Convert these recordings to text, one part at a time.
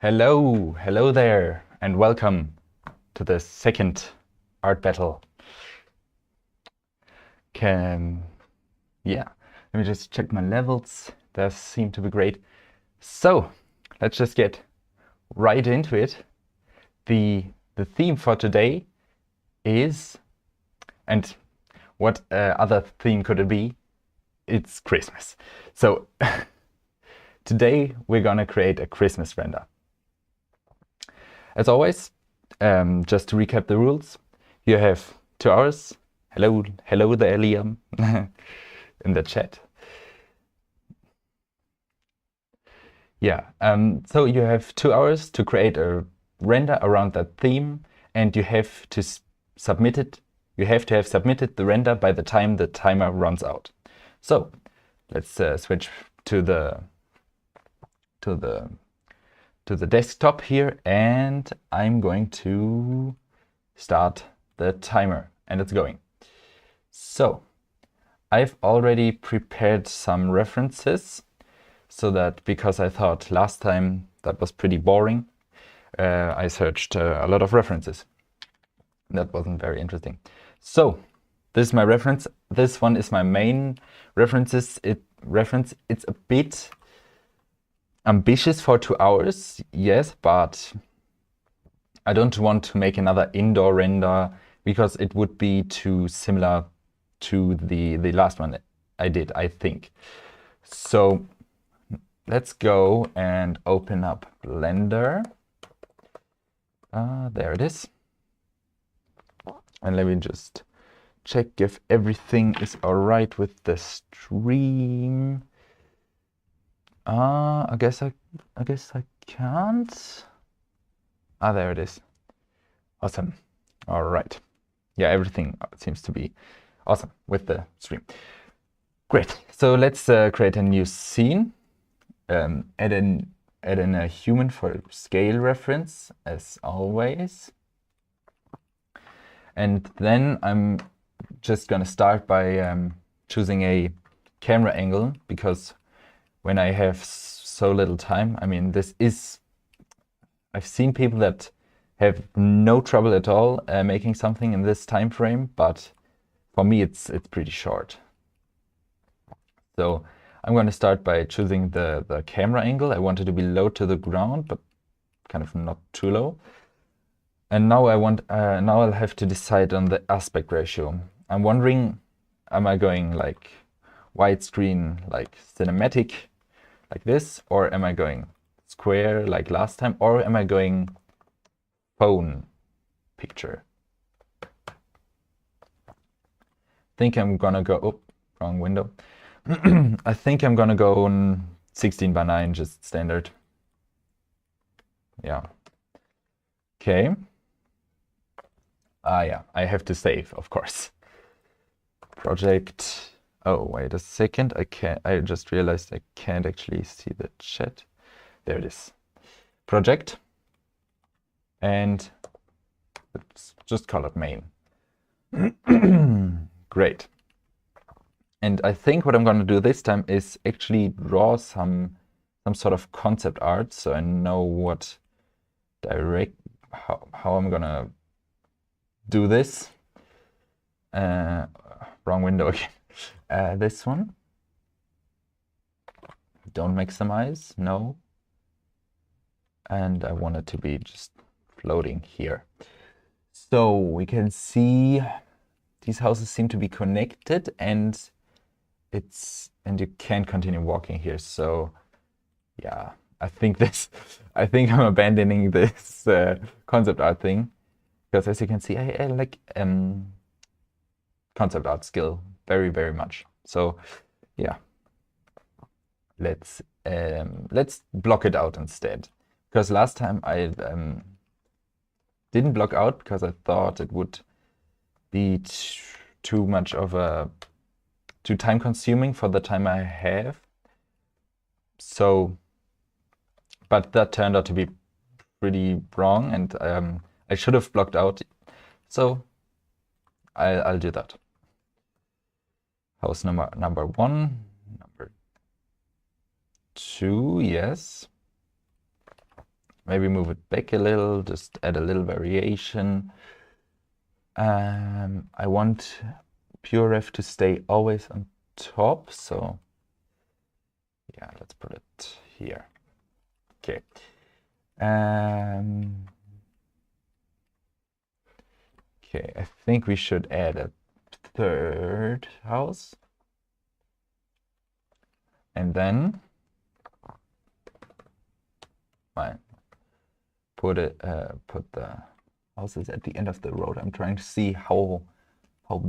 Hello there, and welcome to the second art battle. Can, yeah, let me just check my levels. They seem to be great. So, let's just get right into it. The theme for today is, and what other theme could it be? It's Christmas. So, today we're gonna create a Christmas render. As always, just to recap the rules, you have 2 hours. Hello there, Liam, in the chat. Yeah, so you have 2 hours to create a render around that theme, and you have to submit it. You have to have submitted the render by the time the timer runs out. So let's switch to the desktop here, and I'm going to start the timer, and it's going. So I've already prepared some references so that, because I thought last time that was pretty boring, I searched a lot of references. That wasn't very interesting. So this is my reference. This one is my main reference. It's a bit ambitious for 2 hours, yes, but I don't want to make another indoor render because it would be too similar to the last one I did, I think. So let's go and open up Blender. There it is. And let me just check if everything is all right with the stream. I guess I can't. There it is. Awesome. All right. Yeah, everything seems to be awesome with the stream. Great. So let's create a new scene. Add in a human for scale reference, as always. And then I'm just gonna start by choosing a camera angle, because when I have so little time, I mean, I've seen people that have no trouble at all making something in this time frame, but for me it's pretty short. So I'm going to start by choosing the camera angle. I want it to be low to the ground, but kind of not too low. And now now I'll have to decide on the aspect ratio. I'm wondering, am I going like widescreen, like cinematic, like this, or am I going square like last time, or am I going phone picture? I think I'm gonna go, oh, wrong window. I think I'm gonna go on 16:9, just standard. Yeah. Okay. Yeah, I have to save, of course. Project. Oh, wait a second. I just realized I can't actually see the chat. There it is. Project. And let's just call it main. Great. And I think what I'm going to do this time is actually draw some sort of concept art, so I know what how I'm gonna do this. Wrong window again. This one. Don't maximize, no. And I want it to be just floating here. So we can see these houses seem to be connected, and you can't continue walking here. So yeah, I think I'm abandoning this concept art thing, because as you can see, I like concept art skill very, very much. So yeah, let's block it out instead, because last time I didn't block out because I thought it would be too much of too time consuming for the time I have. So, but that turned out to be pretty wrong, and I should have blocked out. So I'll do that. House number 1, number 2, yes. maybe move it back a little, just add a little variation. I want PureRef to stay always on top, so yeah, let's put it here. Okay. Okay, I think we should add a third house. And then put the houses at the end of the road. I'm trying to see how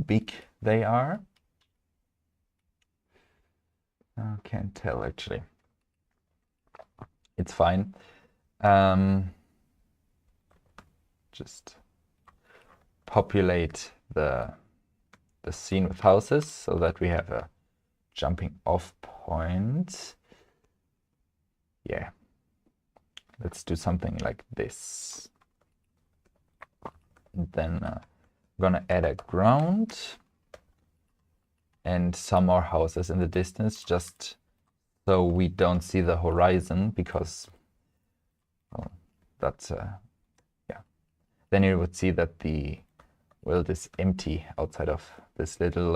big they are. I can't tell actually. It's fine. Just populate the scene with houses so that we have a jumping off point. Yeah, let's do something like this. And then I'm gonna add a ground and some more houses in the distance, just so we don't see the horizon, because well, that's yeah, then you would see that this empty outside of this little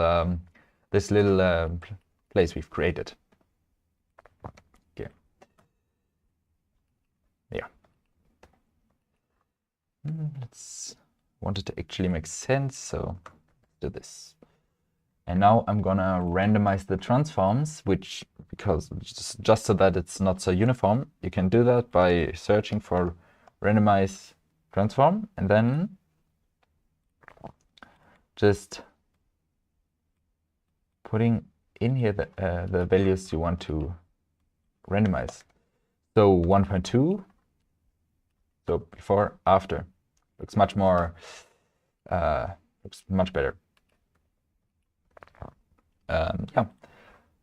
place we've created. Okay. Yeah. Let's want it to actually make sense, so do this. And now I'm gonna randomize the transforms, because just so that it's not so uniform, you can do that by searching for randomize transform and then just putting in here the values you want to randomize. So 1.2, so before, after, looks much more, looks much better. Yeah,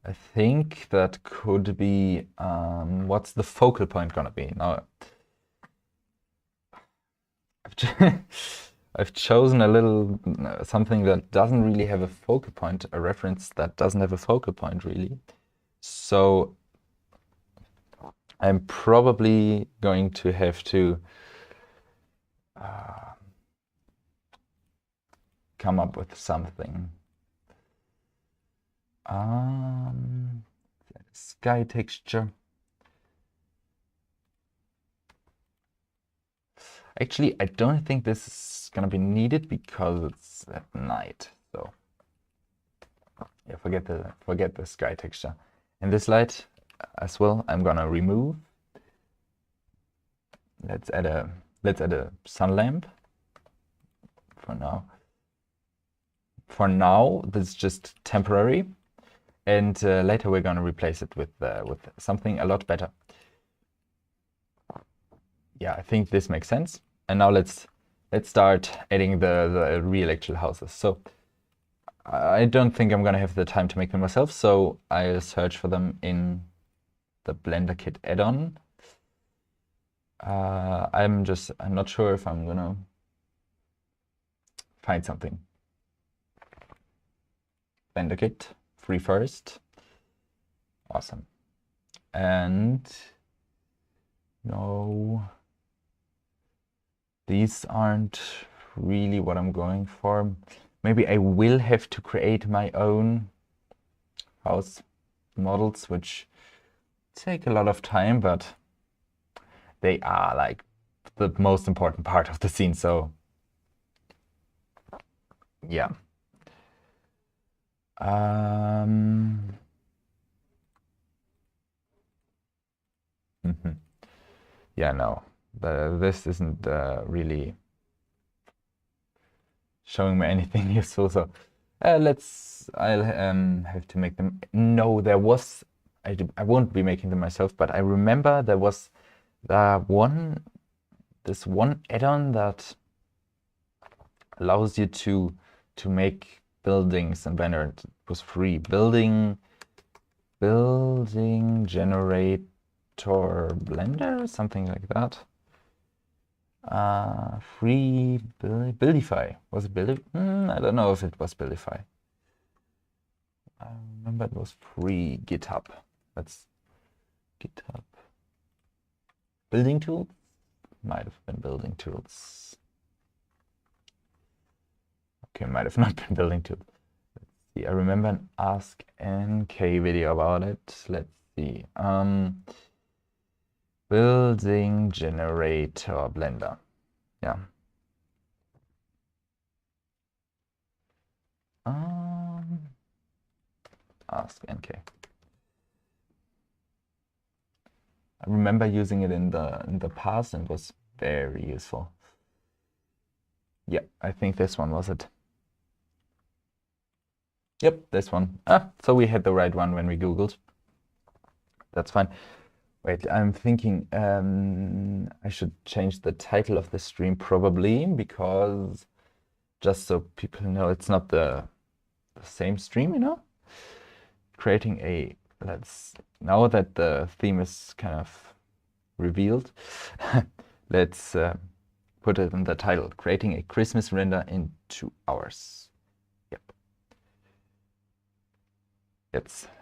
I think that could be, what's the focal point gonna be? Now, I've chosen a little something that doesn't really have a focal point, a reference that doesn't have a focal point really. So I'm probably going to have to come up with something. Sky texture. Actually, I don't think this is gonna be needed because it's at night. So yeah, forget the sky texture. And this light as well, I'm gonna remove. Let's add a sun lamp for now. For now, this is just temporary, and later we're gonna replace it with something a lot better. Yeah, I think this makes sense. And now let's start adding the real actual houses. So I don't think I'm gonna have the time to make them myself, so I'll search for them in the BlenderKit add-on. I'm not sure if I'm gonna find something. BlenderKit, free first. Awesome. And no, these aren't really what I'm going for. Maybe I will have to create my own house models, which take a lot of time, but they are like the most important part of the scene, so yeah. Yeah, no, this isn't really showing me anything useful, so I'll have to make them. No, there was, I won't be making them myself, but I remember there was this one add-on that allows you to make buildings in Blender. It was free. Building generator Blender, something like that. Free Buildify. Was it Buildify? I don't know if it was Buildify. I remember it was free. GitHub. That's GitHub. Building tool. Might have been building tools. Okay, might have not been building tools. Let's see. I remember an Ask NK video about it. Let's see. Building generator Blender. Yeah. Ask NK. I remember using it in the past and it was very useful. Yeah, I think this one was it. Yep, this one. So we had the right one when we Googled. That's fine. Wait, I'm thinking I should change the title of the stream probably, because just so people know it's not the same stream, you know? Creating a, now that the theme is kind of revealed, let's put it in the title, creating a Christmas render in 2 hours. Yep.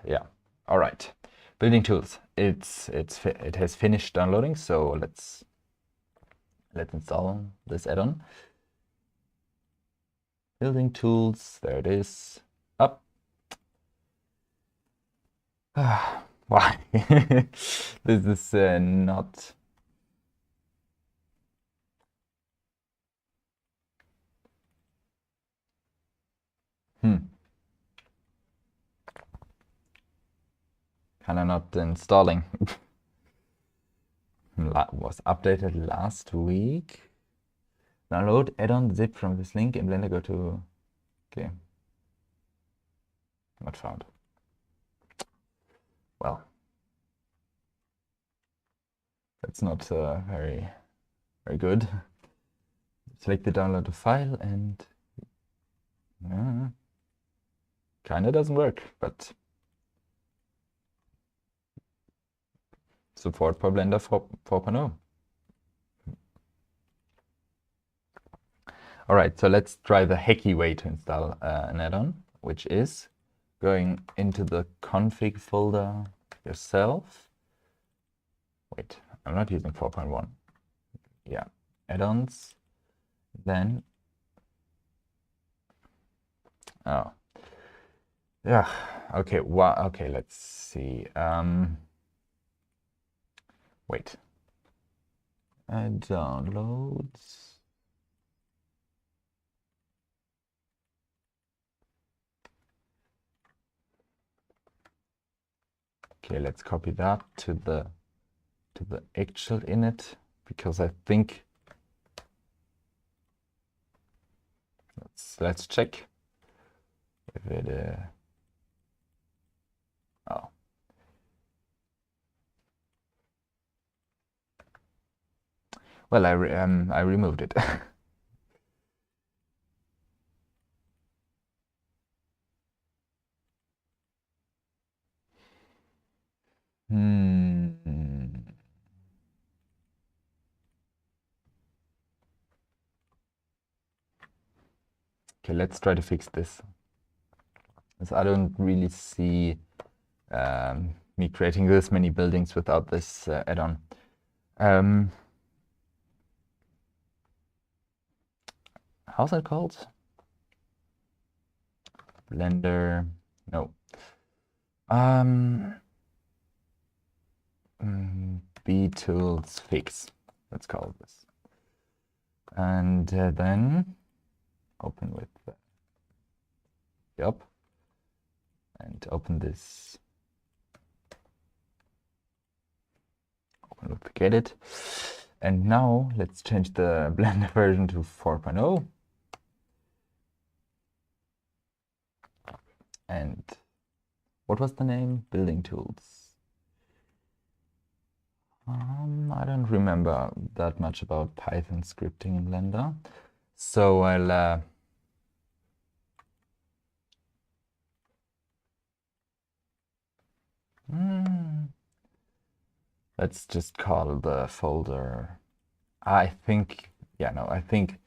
Yeah. All right. Building tools. It has finished downloading, so let's install this add-on. Building tools. There it is. Up. Why? This is not. Kinda not installing. Was updated last week. Download add-on zip from this link in Blender. Go to. Okay. Not found. Well, that's not very good. Select the download file and kinda doesn't work, but support for Blender 4.0. All right, so let's try the hacky way to install an add-on, which is going into the config folder yourself. Wait, I'm not using 4.1. Yeah, add-ons. Then, oh, yeah, okay, okay, let's see. Wait, downloads. Okay, let's copy that to the actual init, because I think let's check if it oh. Well, I removed it. Okay, let's try to fix this. As I don't really see me creating this many buildings without this add-on. How's it called? Blender, no. Btools fix, let's call this. And then open with yep, and open this. Open with Gedit. And now let's change the Blender version to 4.0. And what was the name? Building tools. I don't remember that much about Python scripting in Blender, so I'll let's just call the folder. I think, yeah, no, I think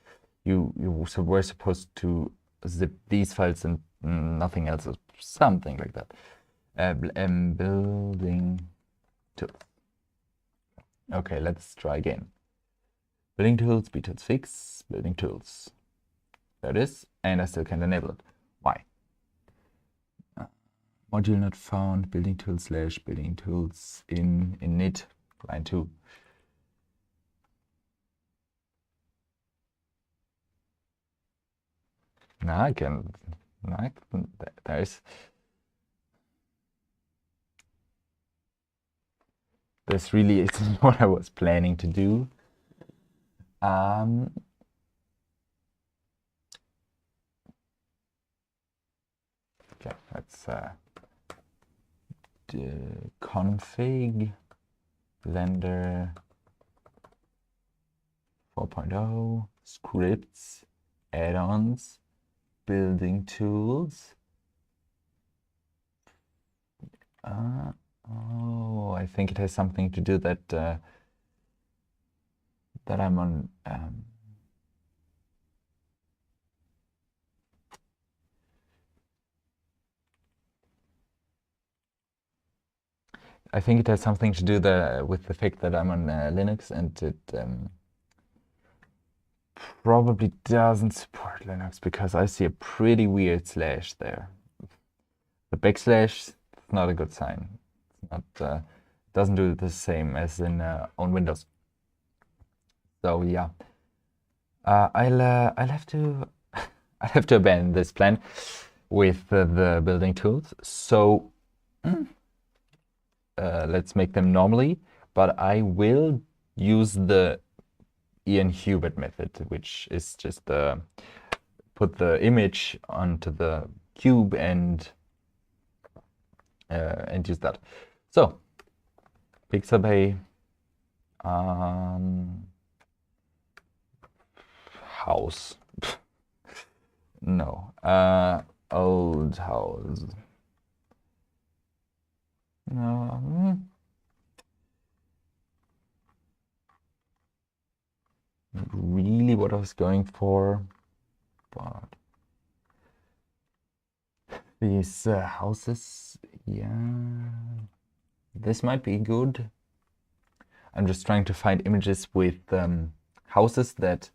you were supposed to zip these files and nothing else, or something like that. Building tools. Okay, let's try again. Building tools, btools fix, building tools. There it is, and I still can't enable it. Why? Module not found, building tools slash building tools in init, line 2. Now I can, there's, this really isn't what I was planning to do. Okay, let's config Blender 4.0 scripts, add-ons, building tools. Oh, I think it has something to do that that I'm on. I think it has something to do with the fact that I'm on Linux, and it probably doesn't support Linux because I see a pretty weird slash there. The backslash is not a good sign. It's not doesn't do the same as in on Windows. So yeah, I'll have to I'll have to abandon this plan with the building tools. So let's make them normally, but I will use the Ian Hubert method, which is just put the image onto the cube and use that. So Pixabay house. No, old house. No. Not really what I was going for, but these houses, yeah, this might be good. I'm just trying to find images with houses that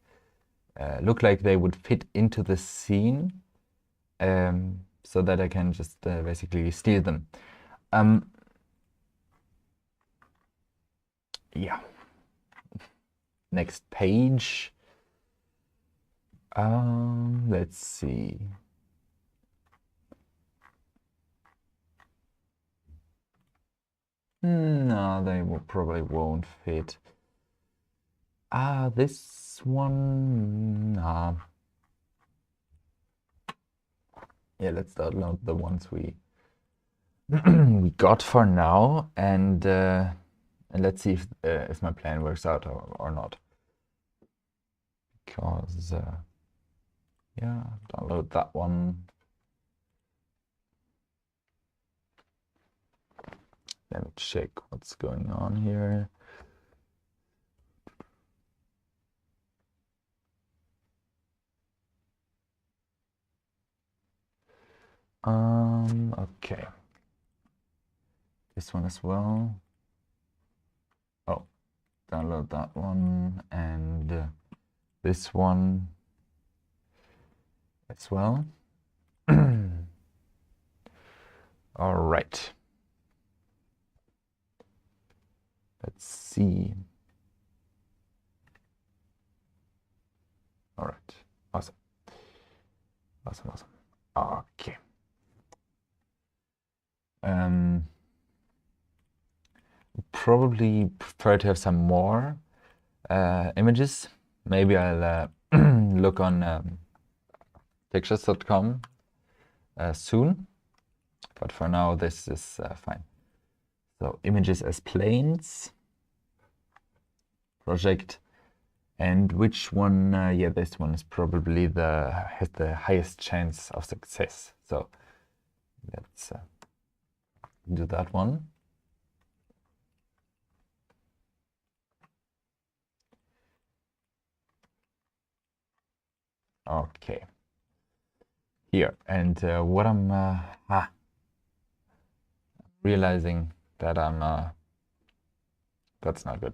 look like they would fit into the scene, so that I can just basically steal them. Yeah. Next page. Let's see. No, they probably won't fit. This one. Yeah, let's download the ones we we got for now, and let's see if my plan works out or not. Because yeah, download that one. Let me check what's going on here. Okay. This one as well. Oh, download that one and this one as well. All right. Let's see. All right. Awesome. Awesome, awesome. Okay. Probably prefer to have some more images. Maybe I'll look on textures.com soon, but for now this is fine. So images as planes, project, and which one? Yeah, this one is probably has the highest chance of success. So let's do that one. Okay. Here, and what I'm realizing that I'm that's not good.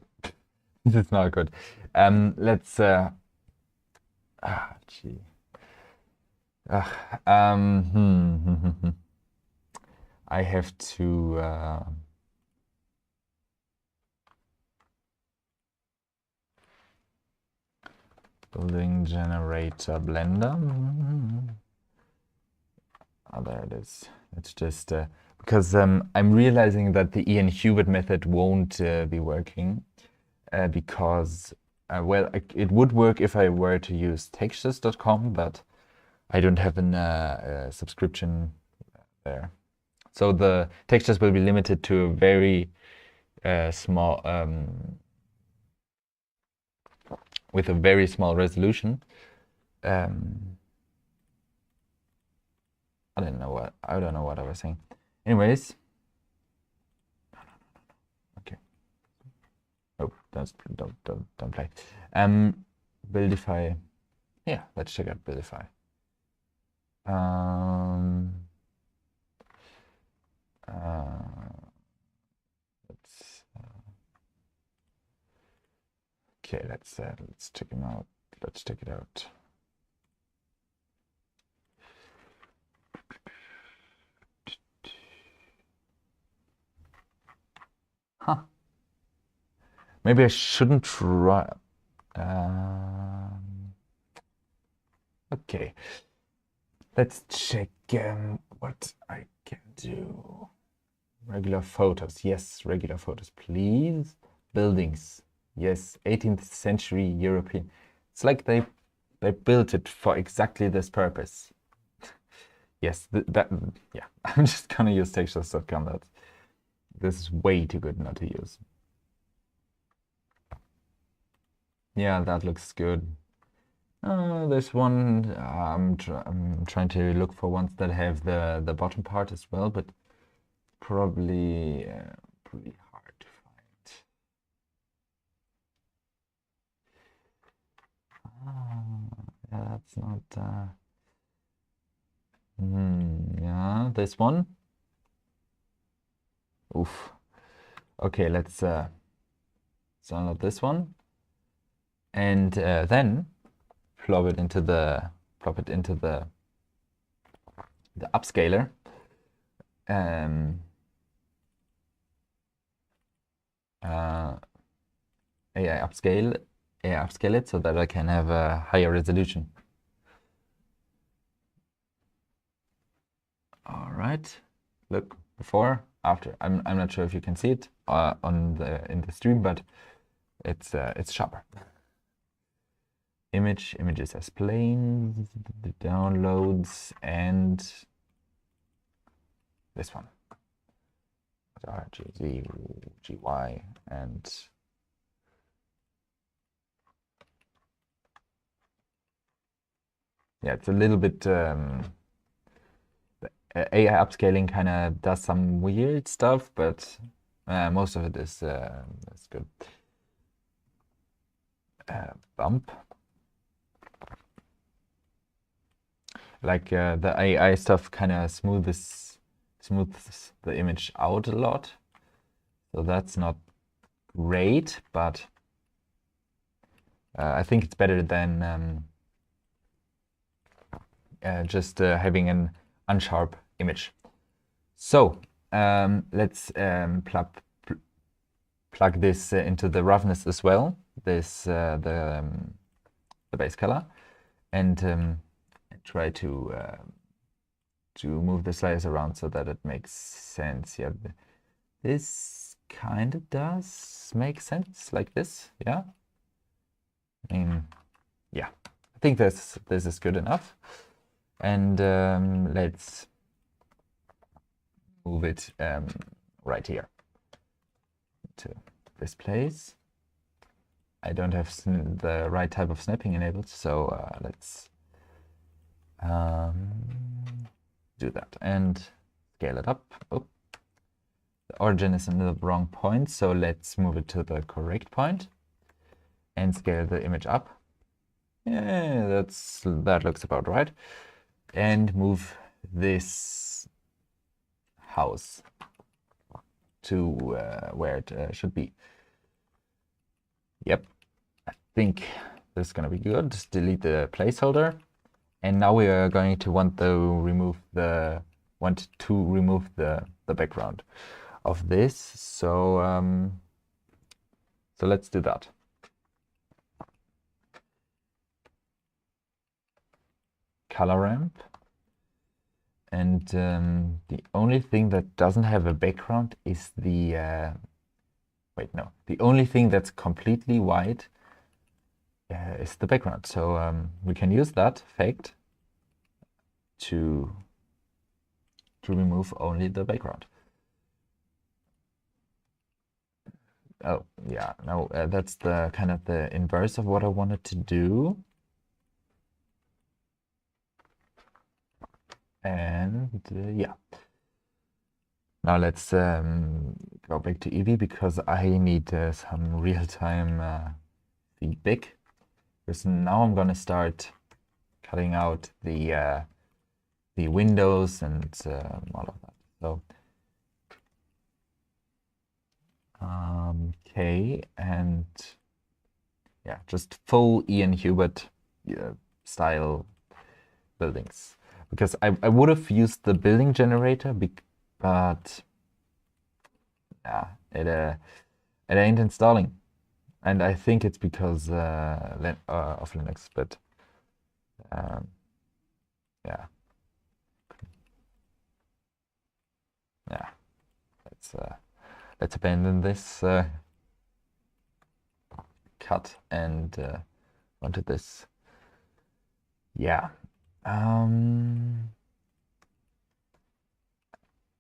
This is not good. Let's gee. I have to building generator blender. Oh, there it is. It's just because I'm realizing that the Ian Hubert method won't be working because well, it would work if I were to use textures.com, but I don't have a subscription there. So the textures will be limited to a very small, with a very small resolution. I don't know what I was saying. Anyways, okay. Oh, don't play. Buildify. Yeah, let's check out Buildify. Okay, let's check him out. Let's check it out. Huh. Maybe I shouldn't try. Okay. Let's check what I can do. Regular photos. Yes, regular photos, please. Buildings. Yes, 18th century European. It's like they built it for exactly this purpose. Yes, yeah. I'm just gonna use textures.com. This is way too good not to use. Yeah, that looks good. There's one. I'm trying to look for ones that have the bottom part as well, but probably pretty hard to find. Yeah, that's not. Yeah, this one. Oof. Okay, let's download this one, and then plop it into the upscaler. AI upscale it so that I can have a higher resolution. All right, look, before, after. I'm not sure if you can see it in the stream, but it's sharper. Images as planes, the downloads, and this one. RGZ, GY, and yeah, it's a little bit. The AI upscaling kind of does some weird stuff, but most of it is good. Bump. Like the AI stuff kind of smooths the image out a lot. So that's not great, but I think it's better than just having an unsharp image. So let's plug this into the roughness as well. This the base color, and try to move the sliders around so that it makes sense. Yeah, this kind of does make sense like this. Yeah, I mean, yeah, I think this is good enough. And let's move it right here to this place. I don't have the right type of snapping enabled, so let's do that and scale it up. Oh, the origin is in the wrong point, so let's move it to the correct point and scale the image up. Yeah, that looks about right. And move this house to where it should be. Yep, I think this is gonna be good. Just delete the placeholder. And now we are going to want to remove the background of this. So so let's do that. Color ramp. And the only thing that doesn't have a background is the wait, no. The only thing that's completely white is the background. So we can use that fact to remove only the background. Oh, yeah, no, that's the kind of the inverse of what I wanted to do. And yeah. Now let's go back to Eevee because I need some real-time feedback. Because now I'm gonna start cutting out the windows and all of that. So okay, and yeah, just full Ian Hubert style buildings. Because I would have used the building generator, but yeah, it ain't installing. And I think it's because of Linux, but yeah. Yeah, let's abandon this cut and onto this. Yeah.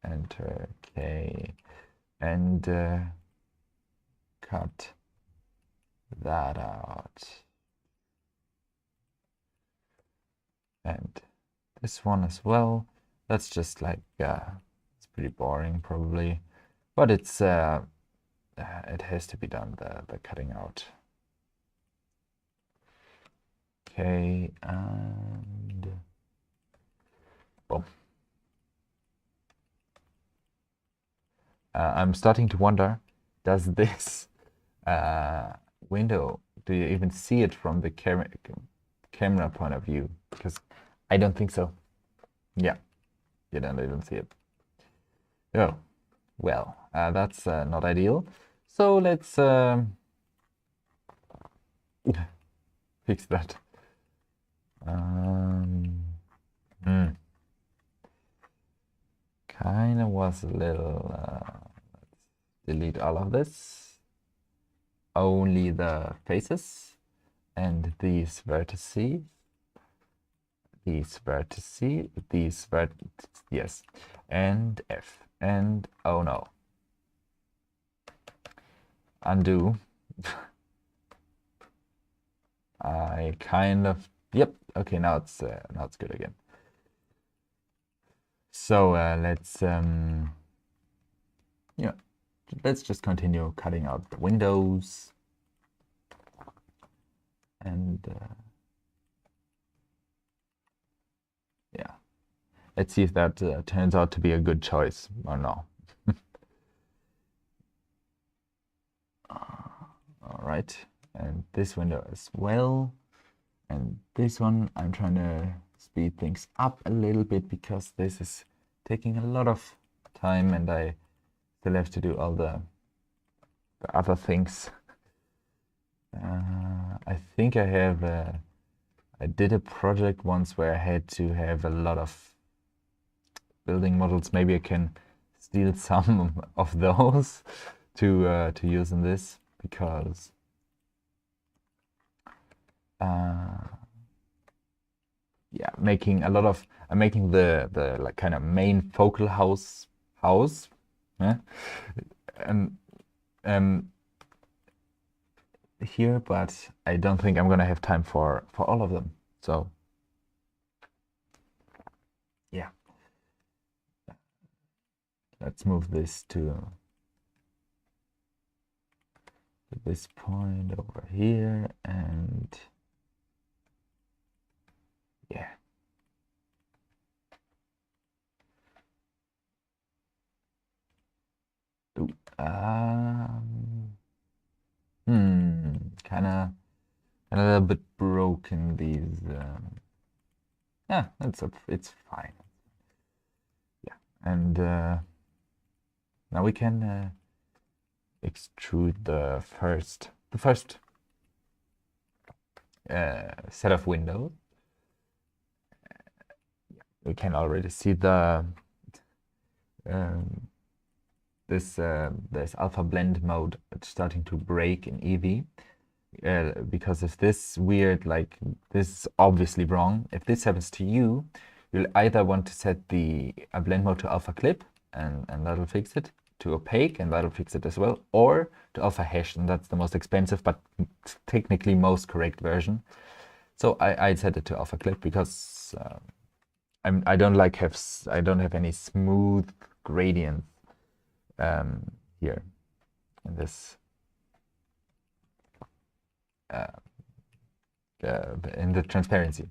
Enter K and cut that out. And this one as well. That's just like it's pretty boring probably, but it's it has to be done, the cutting out. Okay, and boom. I'm starting to wonder, does this window, do you even see it from the camera point of view? Because I don't think so. Yeah, you don't even see it. Oh, well, that's not ideal. So let's fix that. Kind of was a little, let's delete all of this. Only the faces and these vertices. Yes, and F, and oh no. Undo. I kind of, yep, okay, now it's good again. So yeah, let's just continue cutting out the windows and yeah, let's see if that turns out to be a good choice or no. All right, and this window as well, and this one I'm trying to speed things up a little bit because this is taking a lot of time and I still have to do all the other things. I think I did a project once where I had to have a lot of building models. Maybe I can steal some of those to use in this because yeah, I'm making the like kind of main focal house yeah? and here, but I don't think I'm gonna have time for all of them. So yeah, let's move this to this point over here, and yeah. Ooh, and a little bit broken. These, yeah, it's fine. Yeah, and now we can extrude the first set of windows. We can already see the there's alpha blend mode starting to break in Eevee. Because of this weird, like, this is obviously wrong. If this happens to you, you'll either want to set the blend mode to alpha clip, and that'll fix it, to opaque, and that'll fix it as well, or to alpha hash, and that's the most expensive but technically most correct version. So I'd set it to alpha clip because I don't have any smooth gradients here in this in the transparency.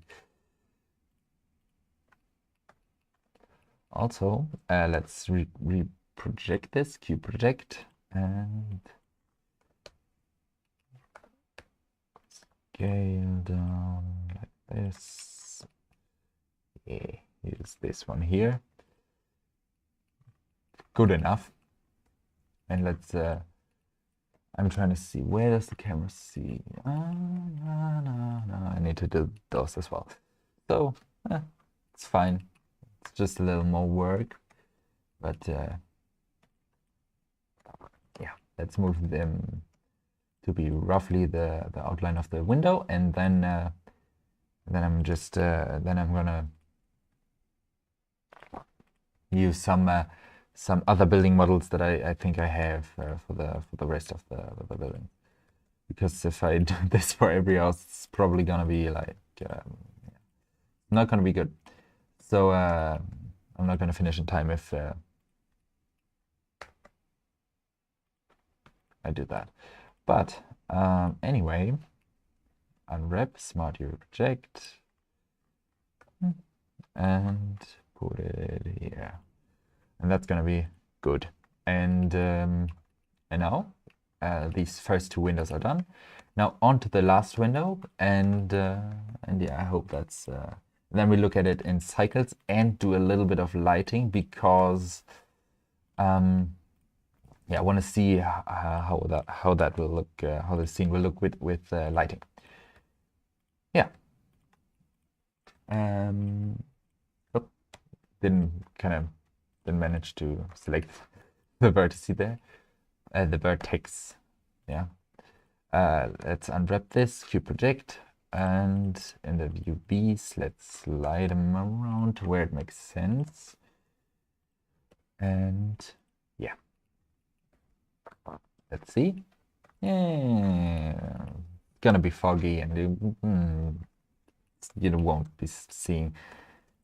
Also, let's project this, Q project, and scale down like this. Yeah, use this one here. Good enough. And let's I'm trying to see, where does the camera see? No, I need to do those as well. So it's fine. It's just a little more work, but yeah, let's move them to be roughly the outline of the window, and then I'm just then I'm gonna use some other building models that I think I have for the rest of the building. Because if I do this for every house, it's probably gonna be like not gonna be good. So I'm not gonna finish in time if I do that. But anyway, unwrap Smart UV project and put it here. And that's gonna be good. And now these first two windows are done. Now on to the last window, and yeah, I hope that's. Then we look at it in cycles and do a little bit of lighting, because yeah, I want to see how that will look, how the scene will look with lighting. Yeah. Oh, didn't manage to select the vertex there, the vertex. Yeah. Let's unwrap this, Q project, and in the UVs, let's slide them around to where it makes sense. And yeah, let's see. Yeah, gonna be foggy, and you won't be seeing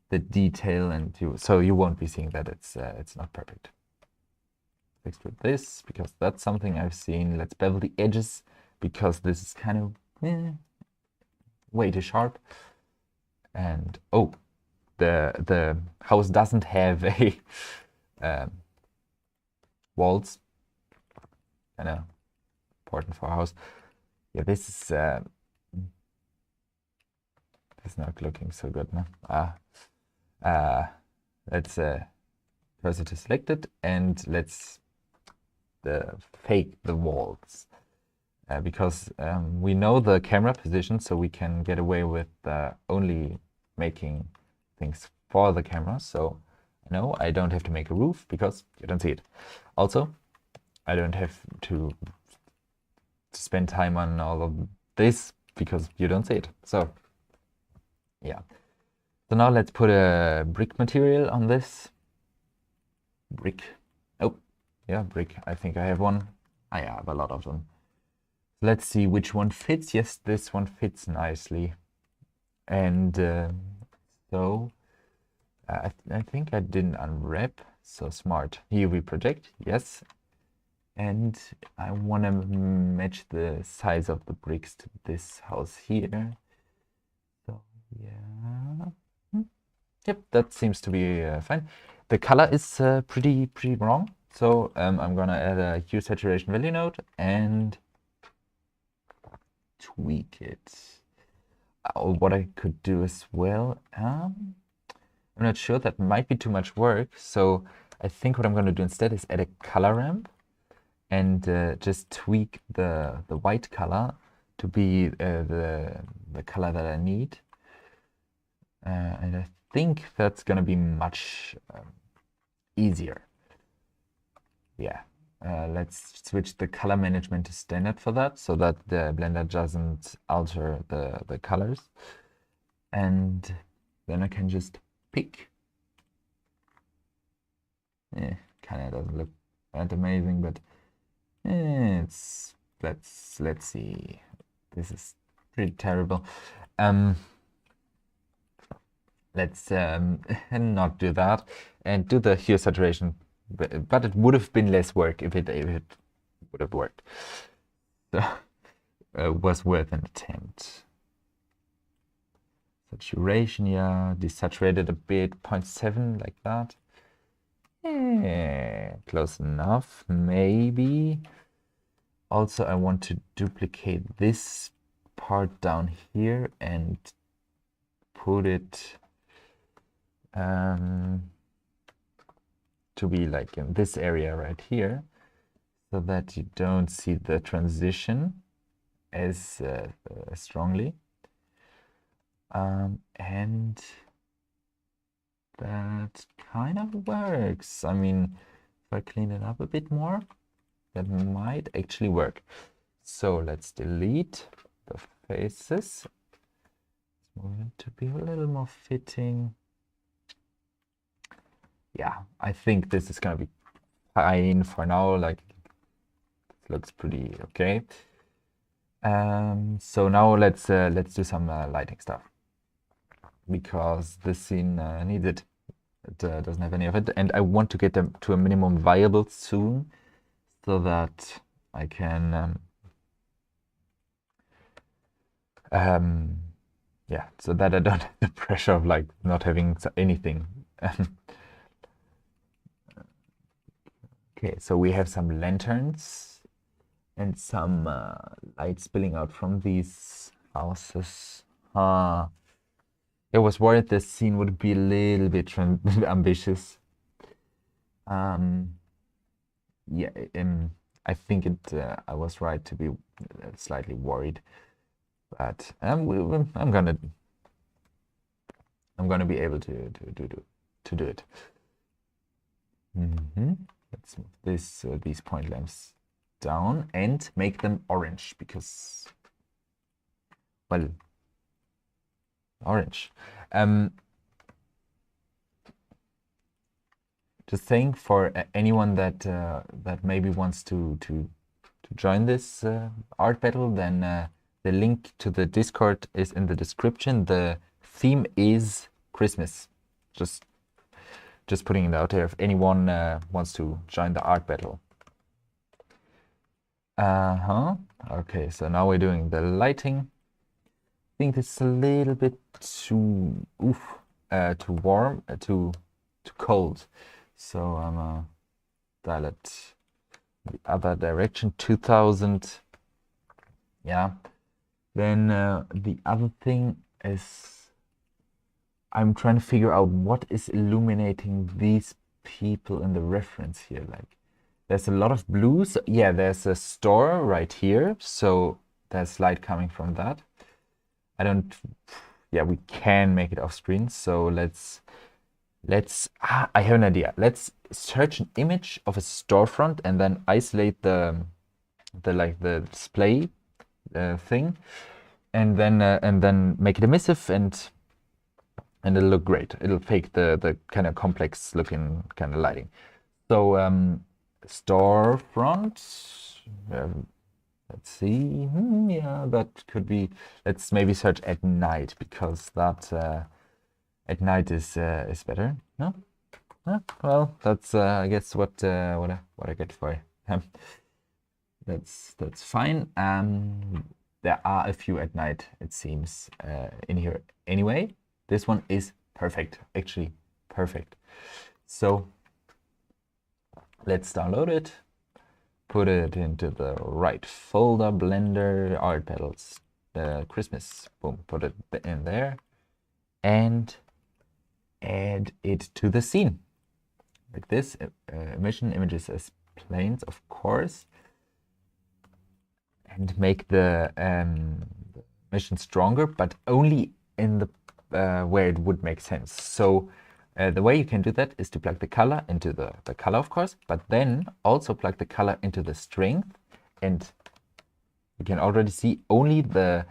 the detail, and you won't be seeing that it's not perfect. Fix with this, because that's something I've seen. Let's bevel the edges, because this is kind of way too sharp. And oh, the house doesn't have a walls. Kind of important for a house. Yeah, this is not looking so good now. Let's cursor to selected, and let's fake the walls, because we know the camera position, so we can get away with only making things for the camera. So no, I don't have to make a roof because you don't see it. Also, I don't have to spend time on all of this because you don't see it. So yeah. So now let's put a brick material on this. Brick. Oh, yeah, brick. I think I have one. I have a lot of them. Let's see which one fits. Yes, this one fits nicely. And so I think I didn't unwrap. So Smart UV project. Yes. And I want to match the size of the bricks to this house here. So yeah. Yep, that seems to be fine. The color is pretty wrong. So I'm gonna add a hue saturation value node, and tweak it. What I could do as well, I'm not sure, that might be too much work. So I think what I'm going to do instead is add a color ramp and just tweak the white color to be the color that I need. And I think that's going to be much easier. Yeah. Let's switch the color management to standard for that, so that the Blender doesn't alter the colors. And then I can just pick. Kind of doesn't look that amazing, but it's let's see. This is pretty terrible. Let's not do that and do the hue saturation. But it would have been less work if it would have worked. So was worth an attempt. Saturation, yeah, desaturated a bit, 0.7 like that. Yeah, close enough, maybe. Also, I want to duplicate this part down here and put it to be like in this area right here, so that you don't see the transition as strongly. And that kind of works. I mean, if I clean it up a bit more, that might actually work. So let's delete the faces. Let's move it to be a little more fitting. Yeah, I think this is gonna be fine for now. Like, it looks pretty okay. So now let's do some lighting stuff, because this scene needs it. It doesn't have any of it, and I want to get them to a minimum viable soon, so that I can yeah, so that I don't have the pressure of like not having anything. Okay, so we have some lanterns and some light spilling out from these houses. I was worried this scene would be a little bit ambitious. Yeah, I think I was right to be slightly worried, but I'm gonna be able to do it. Let's move these point lamps down and make them orange, because, well, orange. Just saying, for anyone that that maybe wants to join this art battle, then the link to the Discord is in the description. The theme is Christmas. Just putting it out there if anyone wants to join the art battle. Okay, so now we're doing the lighting. I think this is a little bit too warm, too cold. So I'm dial it the other direction, 2000. Yeah. Then the other thing is, I'm trying to figure out what is illuminating these people in the reference here. Like, there's a lot of blues. Yeah, there's a store right here, so there's light coming from that. Yeah, we can make it off screen. So let's I have an idea. Let's search an image of a storefront and then isolate the display thing, and then make it emissive, and it'll look great. It'll fake the kind of complex looking kind of lighting. So storefront, let's see. Yeah, that could be. Let's maybe search at night, because that at night is better. No, well, that's I guess what I get for him. That's fine. There are a few at night, it seems, in here anyway. This one is perfect, actually perfect. So let's download it, put it into the right folder, Blender, Art Battles the Christmas. Boom, put it in there and add it to the scene like this. Emission images as planes, of course, and make the mission stronger, but only in the where it would make sense. So the way you can do that is to plug the color into the color, of course, but then also plug the color into the strength, and you can already see only the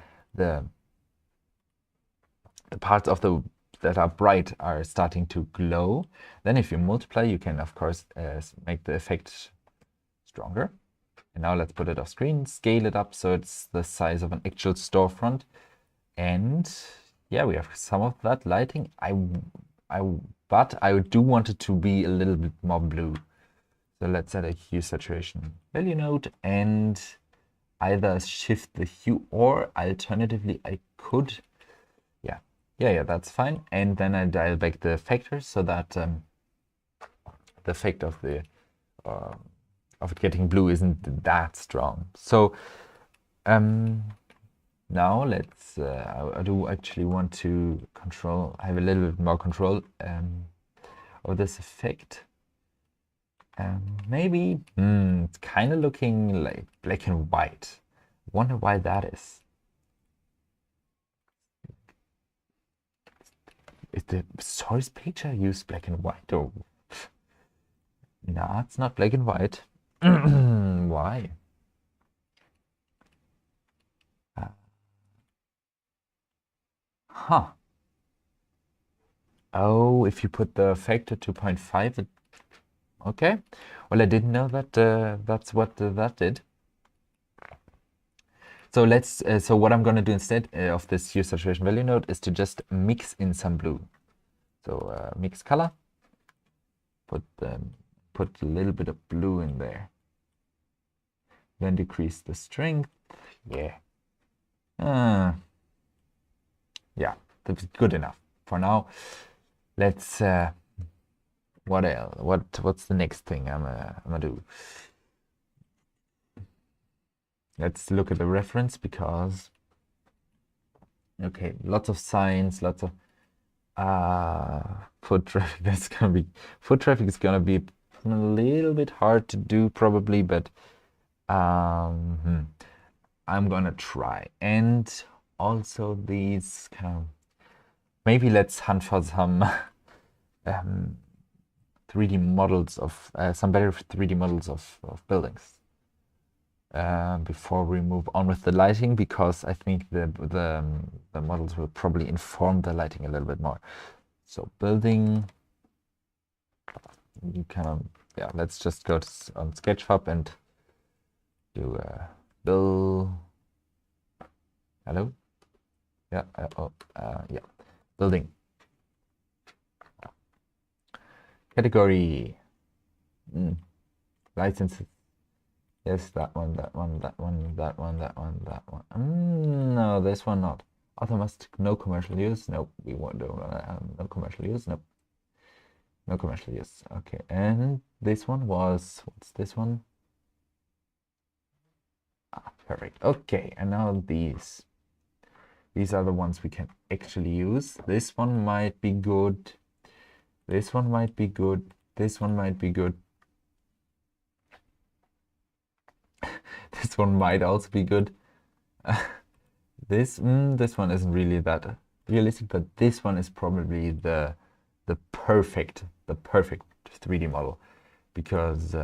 parts of the that are bright are starting to glow. Then if you multiply, you can of course make the effect stronger. And now let's put it off screen, scale it up so it's the size of an actual storefront. And yeah, we have some of that lighting. But I do want it to be a little bit more blue. So let's add a hue saturation value node and either shift the hue, or alternatively I could, yeah, that's fine. And then I dial back the factor so that the effect of the of it getting blue isn't that strong. So now let's I do actually want to have a little bit more control of this effect. Maybe it's kind of looking like black and white. Wonder why that is. Is the source picture used black and white? Oh, no, it's not black and white. Why? Huh. Oh, if you put the factor 2.5, okay. Well, I didn't know that that's what that did. So let's. So what I'm going to do instead of this hue saturation value node is to just mix in some blue. So mix color. Put a little bit of blue in there. Then decrease the strength. Yeah. Yeah, that's good enough for now. Let's. What else? What's the next thing I'm gonna do? Let's look at the reference, because okay, lots of signs, lots of foot traffic. Foot traffic is gonna be a little bit hard to do probably, but I'm gonna try. And also these kind of, maybe let's hunt for some 3D models of some better 3D models of buildings before we move on with the lighting, because I think the models will probably inform the lighting a little bit more. So building, you kind of, yeah, let's just go on Sketchfab and do build. Hello? Yeah, yeah, building. Category, licenses. Yes, that one, that one, that one, that one, that one, that one. No, this one not. Author must no commercial use. Nope, we won't do no commercial use. Nope, no commercial use. Okay, and this one was, what's this one? Perfect. Okay, and now these are the ones we can actually use. This one might be good. This one might be good. This one might be good. This one might also be good. This one isn't really that realistic, but this one is probably the perfect 3D model, because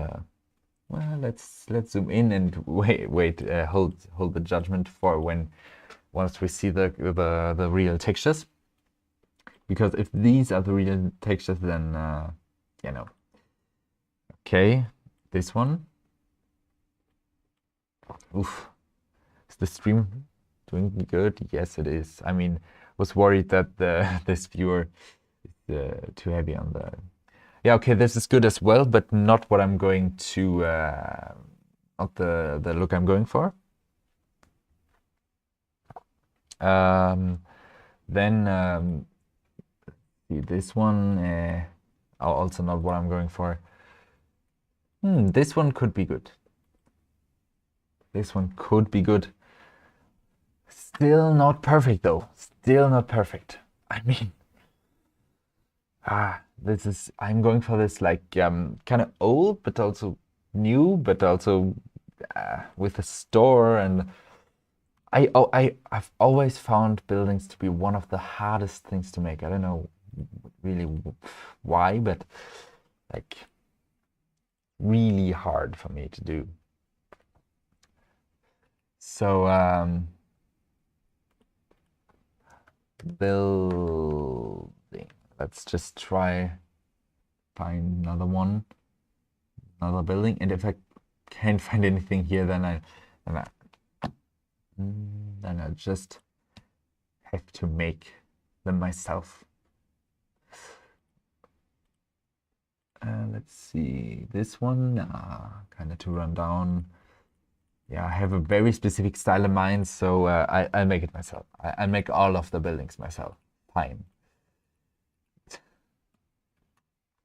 well, let's zoom in and hold the judgment for once we see the real textures. Because if these are the real textures, then you know. Okay, this one. Oof, is the stream doing good? Yes, it is. I mean, was worried that this viewer is too heavy on the. Yeah, okay, this is good as well, but not what I'm going to. Not the look I'm going for. Then see this one. Also not what I'm going for. This one could be good. This one could be good. Still not perfect though. Still not perfect. I mean, this is, I'm going for this like kind of old, but also new, but also with a store. And I've always found buildings to be one of the hardest things to make. I don't know really why, but like really hard for me to do. So building. Let's just try find another one, another building, and if I can't find anything here, then I just have to make them myself. Let's see, this one, kind of to run down. Yeah, I have a very specific style in mind, so I'll make it myself. I'll make all of the buildings myself. Fine.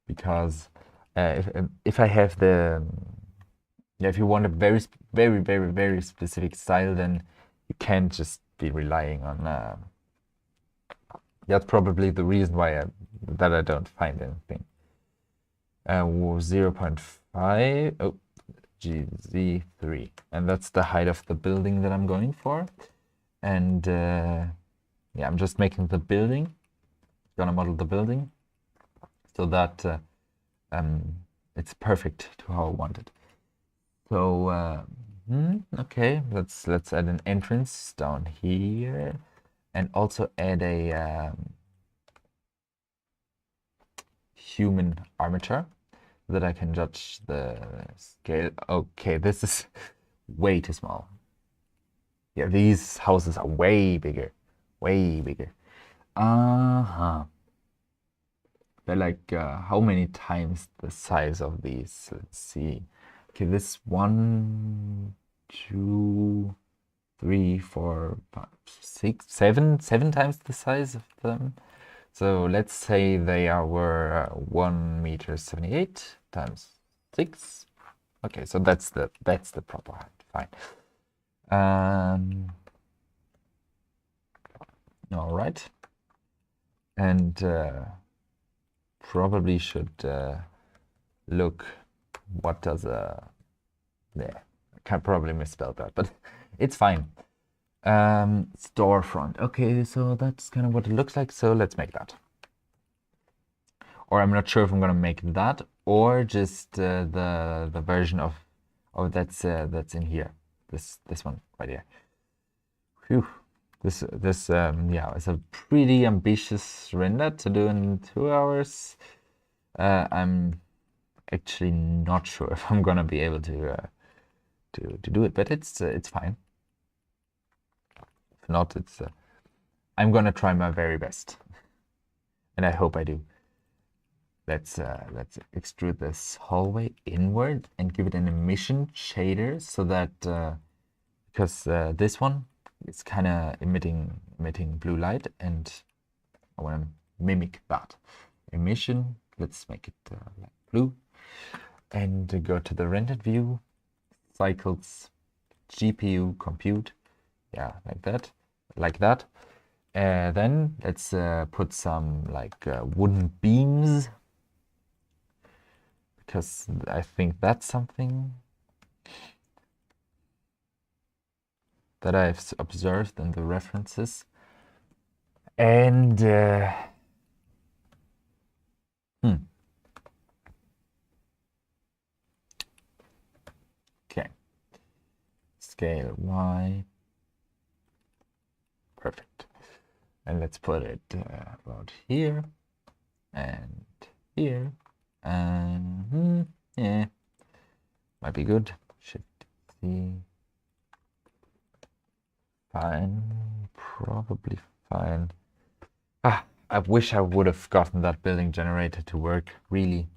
Because if I have the, yeah, if you want a very specific style, then you can't just be relying on. That's probably the reason why that I don't find anything. 0.5. Oh, GZ3, and that's the height of the building that I'm going for. And yeah, I'm just making the building. Gonna model the building so that it's perfect to how I want it. So okay, let's add an entrance down here, and also add a human armature so that I can judge the scale. Okay, this is way too small. Yeah, these houses are way bigger, way bigger. They're like how many times the size of these? Let's see. Okay, this 1, 2, 3, 4, 5, 6, 7 times the size of them. So let's say they were 1 meter 78 times 6. Okay, so that's the proper height. Fine. All right, and probably should look. What does a? Yeah, I can probably misspell that, but it's fine. Storefront. Okay, so that's kind of what it looks like. So let's make that. Or I'm not sure if I'm gonna make that or just the version of that's in here. This one right here. Phew. This yeah, it's a pretty ambitious render to do in 2 hours. I'm actually not sure if I'm gonna be able to do it, but it's fine. If not, it's I'm gonna try my very best, and I hope I do. Let's extrude this hallway inward and give it an emission shader so that because this one is kind of emitting blue light, and I want to mimic that emission. Let's make it like blue, and go to the rendered view, cycles, GPU compute, yeah, like that. Then let's put some like wooden beams, because I think that's something that I've observed in the references. And okay, scale Y, perfect. And let's put it about here and here, and yeah, might be good. Shift C. Fine, probably fine. I wish I would have gotten that building generator to work, really.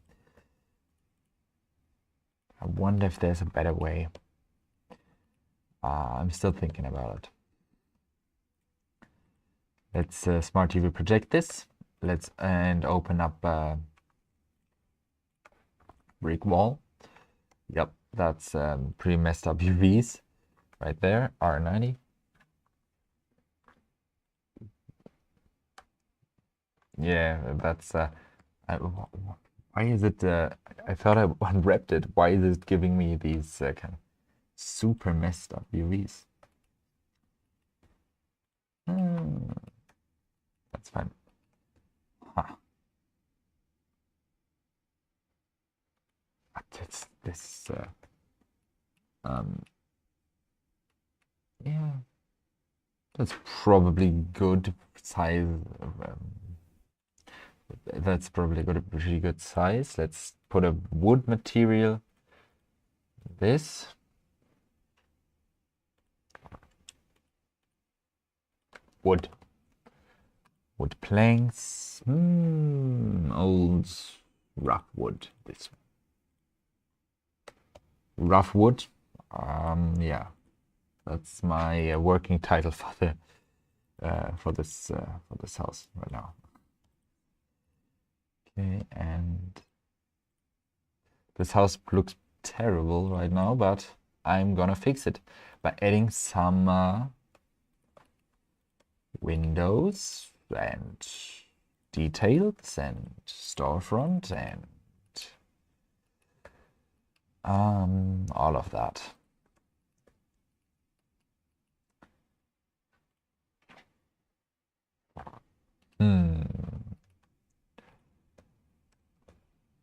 I wonder if there's a better way. I'm still thinking about it. Let's Smart UV project this. And open up a brick wall. Yep, that's pretty messed up UVs right there, R90. Yeah, that's why is it I thought I unwrapped it. Why is it giving me these kind of super messed up UVs? That's fine. Huh. It's this yeah, that's probably good size. That's probably got a pretty good size. Let's put a wood material. This wood planks. Old rough wood. This rough wood. Yeah, that's my working title for the for this house right now. Okay, and this house looks terrible right now, but I'm gonna fix it by adding some windows and details and storefront and all of that.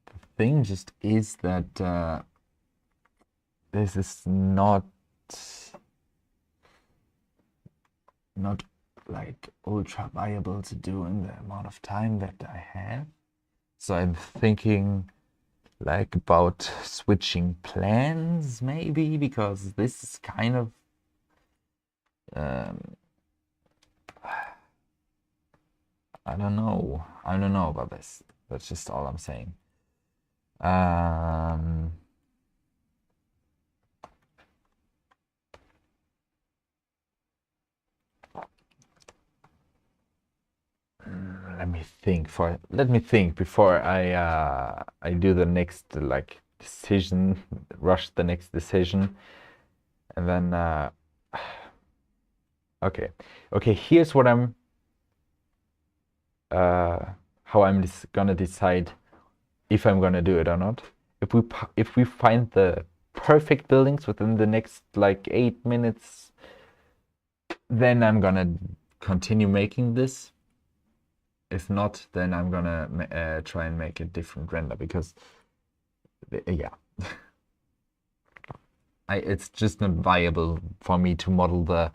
The thing just is that this is not like ultra viable to do in the amount of time that I have. So I'm thinking like about switching plans maybe, because this is kind of I don't know about this. That's just all I'm saying. Let me think before I do the next like decision, rush the next decision, and then okay, here's what I'm how I'm gonna decide if I'm gonna do it or not. If we find the perfect buildings within the next like 8 minutes, then I'm gonna continue making this. If not, then I'm gonna try and make a different render, because yeah, it's just not viable for me to model the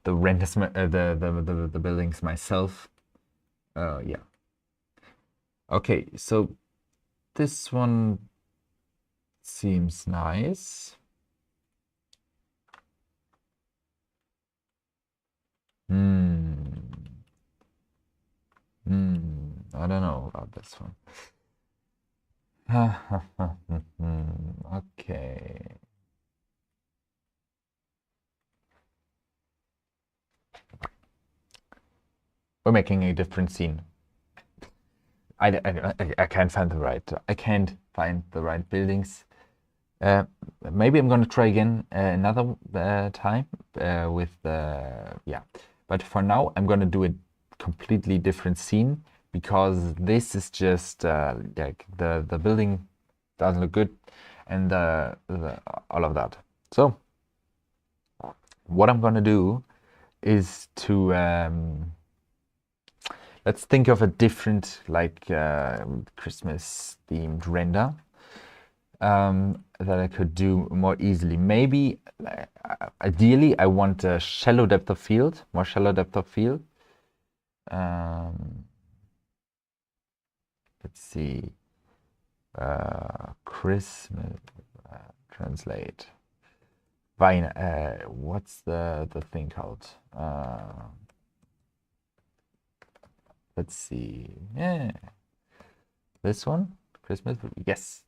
renders the buildings myself. Yeah. Okay, so this one seems nice. I don't know about this one. Okay. We're making a different scene. I can't find the right buildings. Maybe I'm gonna try again another time with yeah. But for now, I'm gonna do a completely different scene, because this is just like the building doesn't look good, and all of that. So what I'm gonna do is to let's think of a different like Christmas themed render that I could do more easily. Maybe ideally I want a shallow depth of field, more shallow depth of field. Let's see. Christmas translate. Vine. What's the thing called? Let's see. Yeah, this one. Christmas. Yes.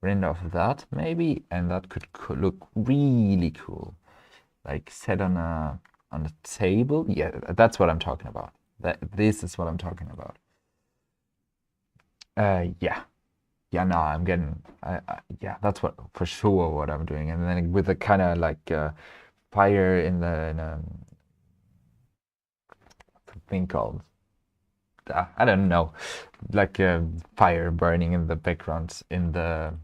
Render of that maybe, and that could look really cool, like set on a table. Yeah, that's what I'm talking about. This is what I'm talking about. Yeah, no, I'm getting yeah, that's what for sure what I'm doing. And then with a kind of like fire in a thing called I don't know, like a fire burning in the background in the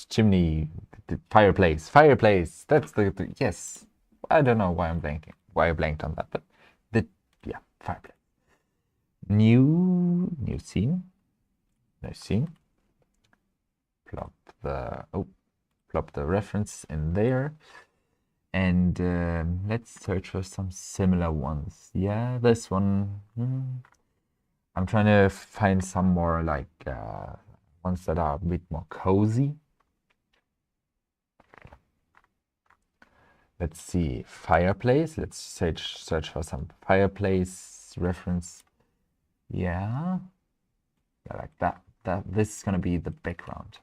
chimney, the fireplace. Fireplace. That's the yes. I don't know why I'm blanking. Why I blanked on that, but the yeah, fireplace. New scene. No scene. Plop the reference in there. And let's search for some similar ones. Yeah, this one. I'm trying to find some more like ones that are a bit more cozy. Let's see, fireplace. Let's search for some fireplace reference. Yeah, like that. This is gonna be the background.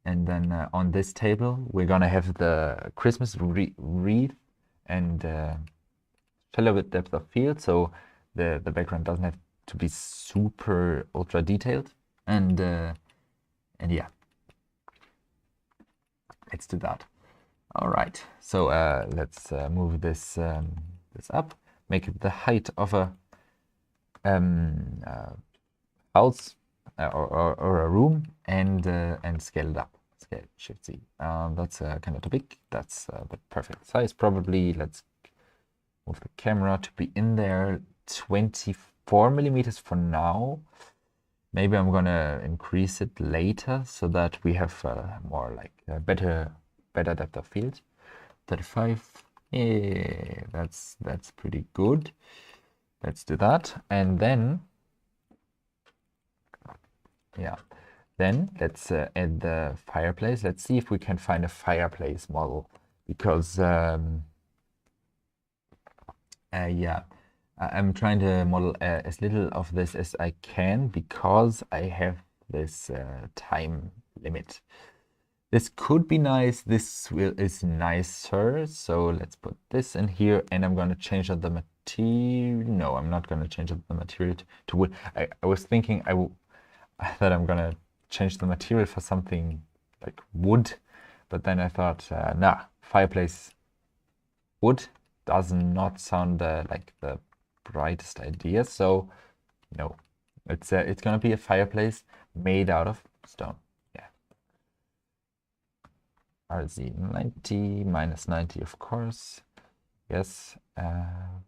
And then on this table, we're gonna have the Christmas wreath and shallow with depth of field, so the background doesn't have to be super ultra detailed. And yeah, let's do that. All right, so let's move this this up, make it the height of a house or a room, and scale it up. Scale Shift Z. That's kind of too big. That's the perfect size. Probably let's move the camera to be in there. 24 millimeters for now. Maybe I'm gonna increase it later so that we have more like better depth of field. 35. Yeah, that's pretty good. Let's do that, and then yeah, then let's add the fireplace. Let's see if we can find a fireplace model, because yeah, I'm trying to model as little of this as I can, because I have this time limit. This could be nice. This is nicer. So let's put this in here, and I'm going to change out the material. No, I'm not going to change out the material to wood. I was thinking that I'm going to change the material for something like wood, but then I thought, nah, fireplace wood does not sound like the brightest idea. So no, it's going to be a fireplace made out of stone. RZ 90 minus 90, of course. Yes,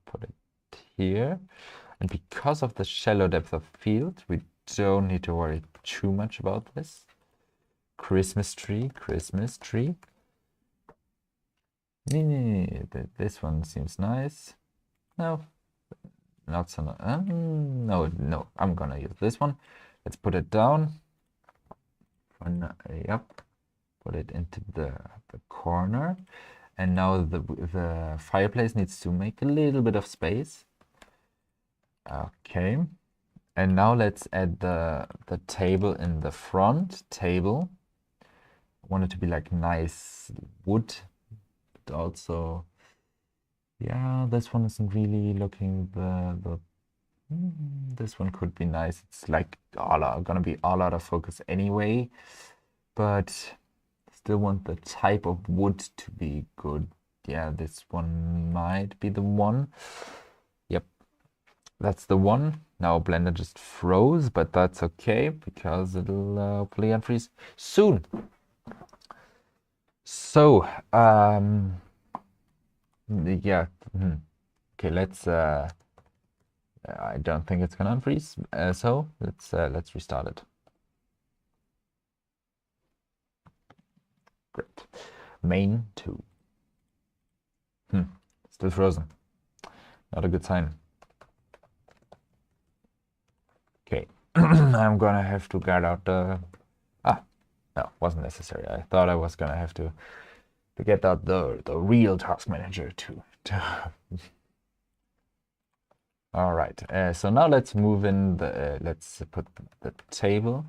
put it here. And because of the shallow depth of field, we don't need to worry too much about this. Christmas tree, Christmas tree. This one seems nice. No, not so. No, I'm gonna use this one. Let's put it down. Yep. Put it into the corner, and now the fireplace needs to make a little bit of space. Okay, and now let's add the table in the front table. I want it to be like nice wood, but also, yeah, this one isn't really looking this one could be nice. It's like gonna be all out of focus anyway, but still want the type of wood to be good. Yeah, this one might be the one. Yep, that's the one. Now Blender just froze, but that's okay, because it'll hopefully unfreeze soon. So, yeah, okay, let's, I don't think it's gonna unfreeze, so let's restart it. Great. Main 2. Still frozen. Not a good sign. Okay. I'm gonna have to get out the... no, wasn't necessary. I thought I was gonna have to get out the real task manager to all right. So now let's move in the... let's put the table.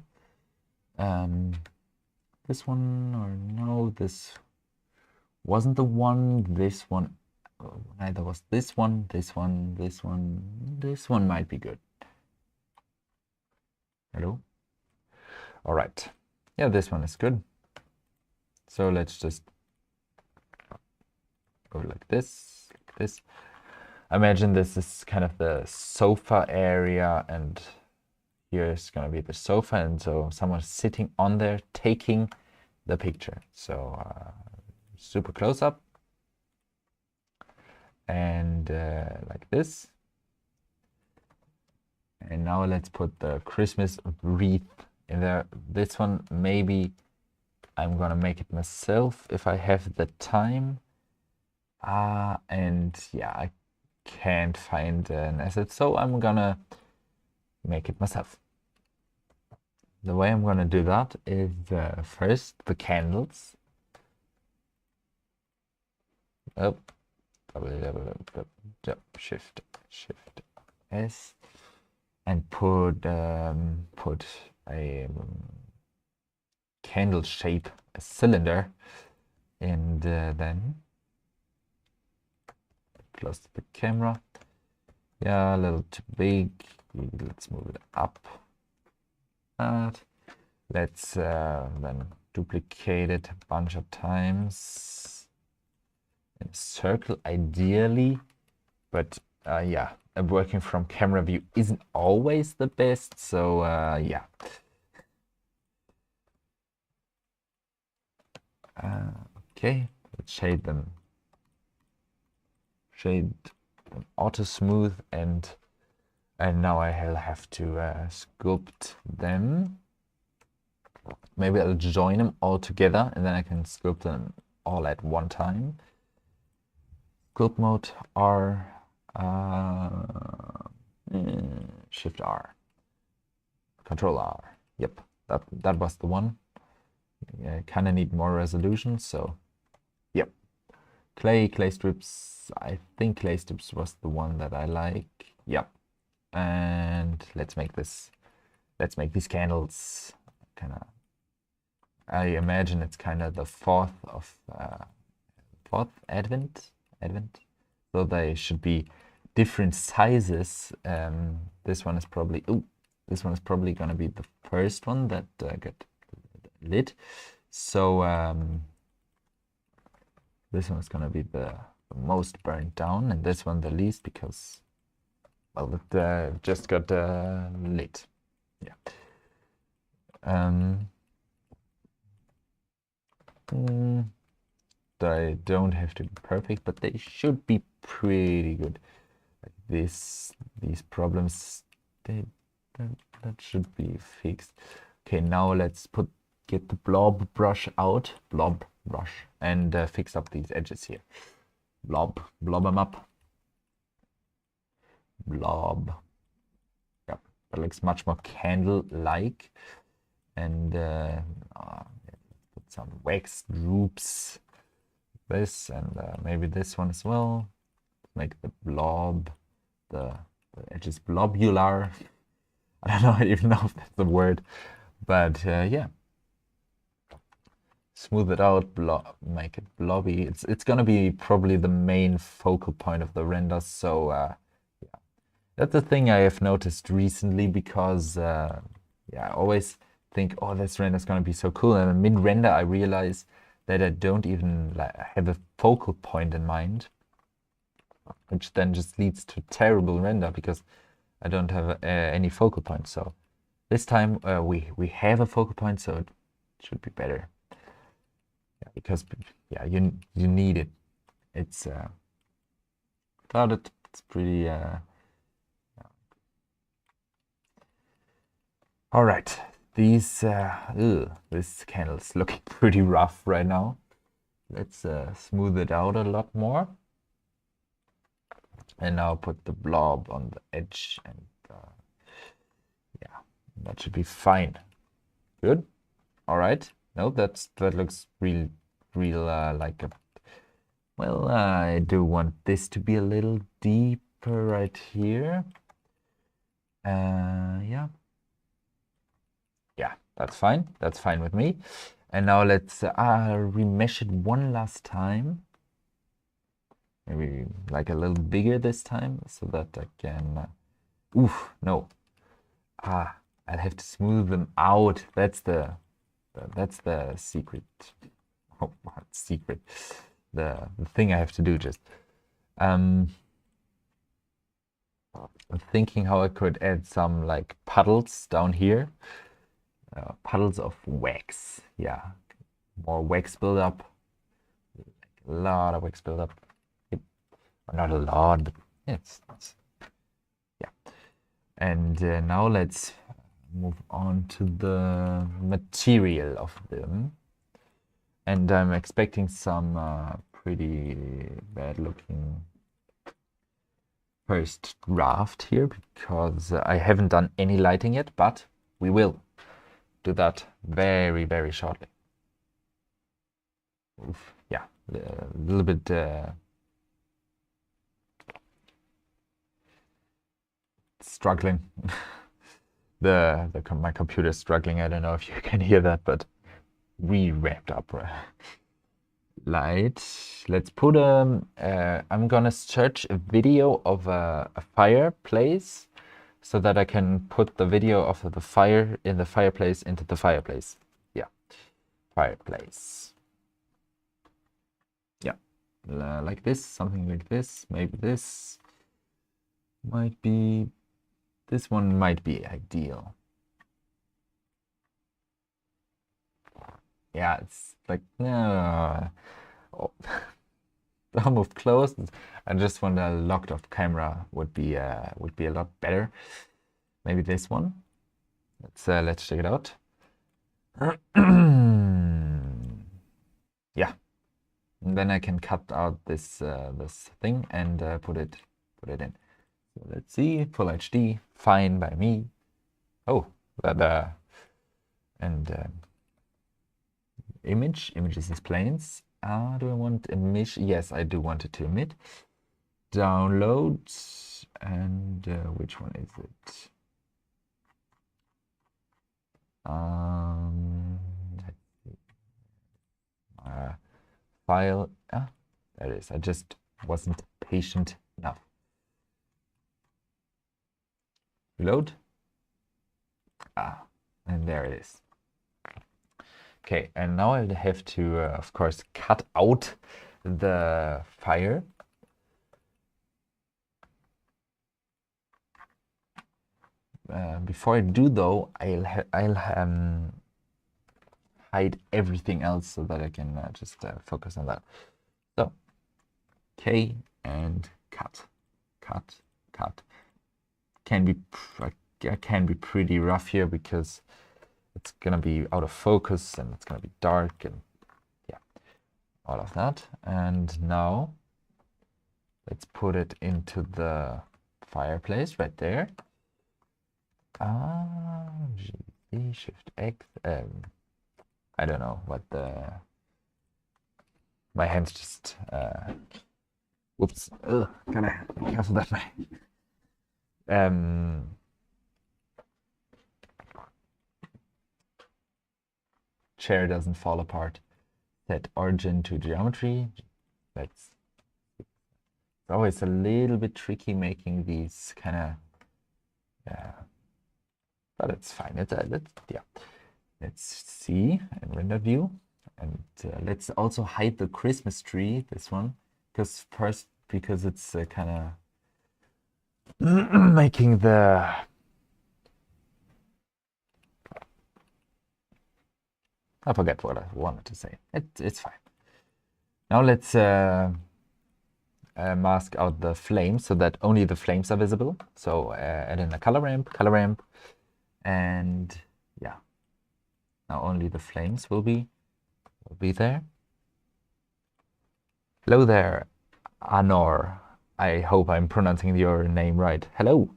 This one, or no, this wasn't the one. This one, neither was this one. This one might be good. Hello? All right. Yeah, this one is good. So let's just go like this, imagine this is kind of the sofa area, and here is going to be the sofa, and so someone's sitting on there taking the picture. So super close up, and like this. And now let's put the Christmas wreath in there. This one, maybe I'm gonna make it myself if I have the time. And yeah, I can't find an asset, so I'm gonna make it myself. The way I'm gonna do that is first the candles. Oh, shift S, and put a candle shape, a cylinder, and then close to the camera. Yeah, a little too big. Let's move it up. Let's then duplicate it a bunch of times in a circle, ideally. But yeah, working from camera view isn't always the best. So yeah. Okay, let's shade them. Shade them auto smooth, and now I'll have to sculpt them. Maybe I'll join them all together, and then I can sculpt them all at one time. Sculpt mode R, Shift R, Control R. Yep, that was the one. I kind of need more resolution, so yep. Clay strips. I think clay strips was the one that I like. Yep. And let's make this. Let's make these candles. Kind of. I imagine it's kind of the fourth Advent. So they should be different sizes. This one is probably gonna be the first one that got lit. So this one is gonna be the most burned down, and this one the least, because, well, it just got lit. Yeah. They don't have to be perfect, but they should be pretty good. Like these problems, that should be fixed. Okay, now let's get the blob brush out, and fix up these edges here. Blob them up. Blob. Yeah, that looks much more candle-like. And put some wax droops. This, and maybe this one as well. Make the blob, the edges blobular. I don't even know if that's the word, but yeah. Smooth it out, make it blobby. It's gonna be probably the main focal point of the render. So yeah, that's the thing I have noticed recently, because yeah, I always think, oh, this render is gonna be so cool, and mid render I realize that I don't even have a focal point in mind, which then just leads to terrible render because I don't have any focal point. So this time we have a focal point, so it should be better. Yeah, because yeah, you need it. It's without it, it's pretty. Yeah. All right. This candle's looking pretty rough right now. Let's smooth it out a lot more. And now put the blob on the edge, and yeah, that should be fine. Good. All right. No, that looks real like a. Well, I do want this to be a little deeper right here. Yeah. Yeah, that's fine. That's fine with me. And now let's remesh it one last time. Maybe like a little bigger this time, so that I can. Oof, no. I'll have to smooth them out. That's the secret. Oh, what secret? The thing I have to do just. I'm thinking how I could add some like puddles down here. Puddles of wax. Yeah, more wax buildup. A lot of wax buildup. Yep. Not a lot, but it's yeah. And now let's move on to the material of them. And I'm expecting some pretty bad looking first draft here because I haven't done any lighting yet, but we will do that very, very shortly. Oof, yeah, a little bit struggling. My computer is struggling. I don't know if you can hear that, but we wrapped up. Light. Let's put I'm gonna search a video of a fireplace so that I can put the video of the fire in the fireplace into the fireplace. Yeah, fireplace. Yeah, like this, something like this. Maybe this might be, this one might be ideal. Yeah, it's like, no. Oh. I'll move close. I just want a locked off camera would be a lot better. Maybe this one. Let's check it out. Yeah. And then I can cut out this this thing and put it in. So let's see. Full HD, fine by me. Oh, that and images is planes. Do I want image? Yes, I do want it to emit. Downloads, and which one is it? Let's see. File. Ah, there it is. I just wasn't patient enough. Reload. Ah, and there it is. Okay, and now I have to, of course, cut out the fire. Before I do, though, I'll hide everything else so that I can just focus on that. So, K and cut. Can be pretty rough here because it's gonna be out of focus and it's gonna be dark and yeah, all of that. And now let's put it into the fireplace right there. G, Shift X. I don't know what my hands just whoops. Gotta be careful that way. Chair doesn't fall apart. Set origin to geometry. It's always a little bit tricky making these kind of, yeah, but it's fine. Let's see and render view, and let's also hide the Christmas tree. This one, because it's kind of making the. I forget what I wanted to say. It's fine. Now let's mask out the flames so that only the flames are visible. So add in a color ramp, and yeah. Now only the flames will be there. Hello there, Anor. I hope I'm pronouncing your name right. Hello.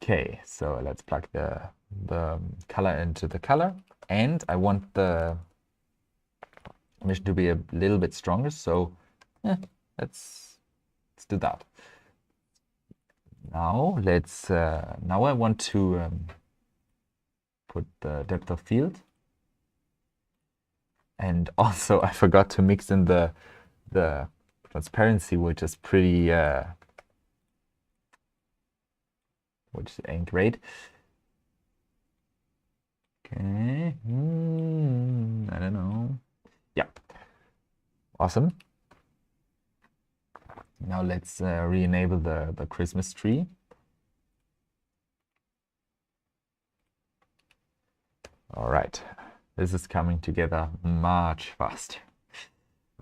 Okay, so let's plug the color into the color, and I want the emission to be a little bit stronger. So let's do that. Now let's now I want to put the depth of field, and also I forgot to mix in the transparency, which is pretty which ain't great. Okay, I don't know. Yeah, awesome. let's re-enable the Christmas tree. All right, this is coming together much faster.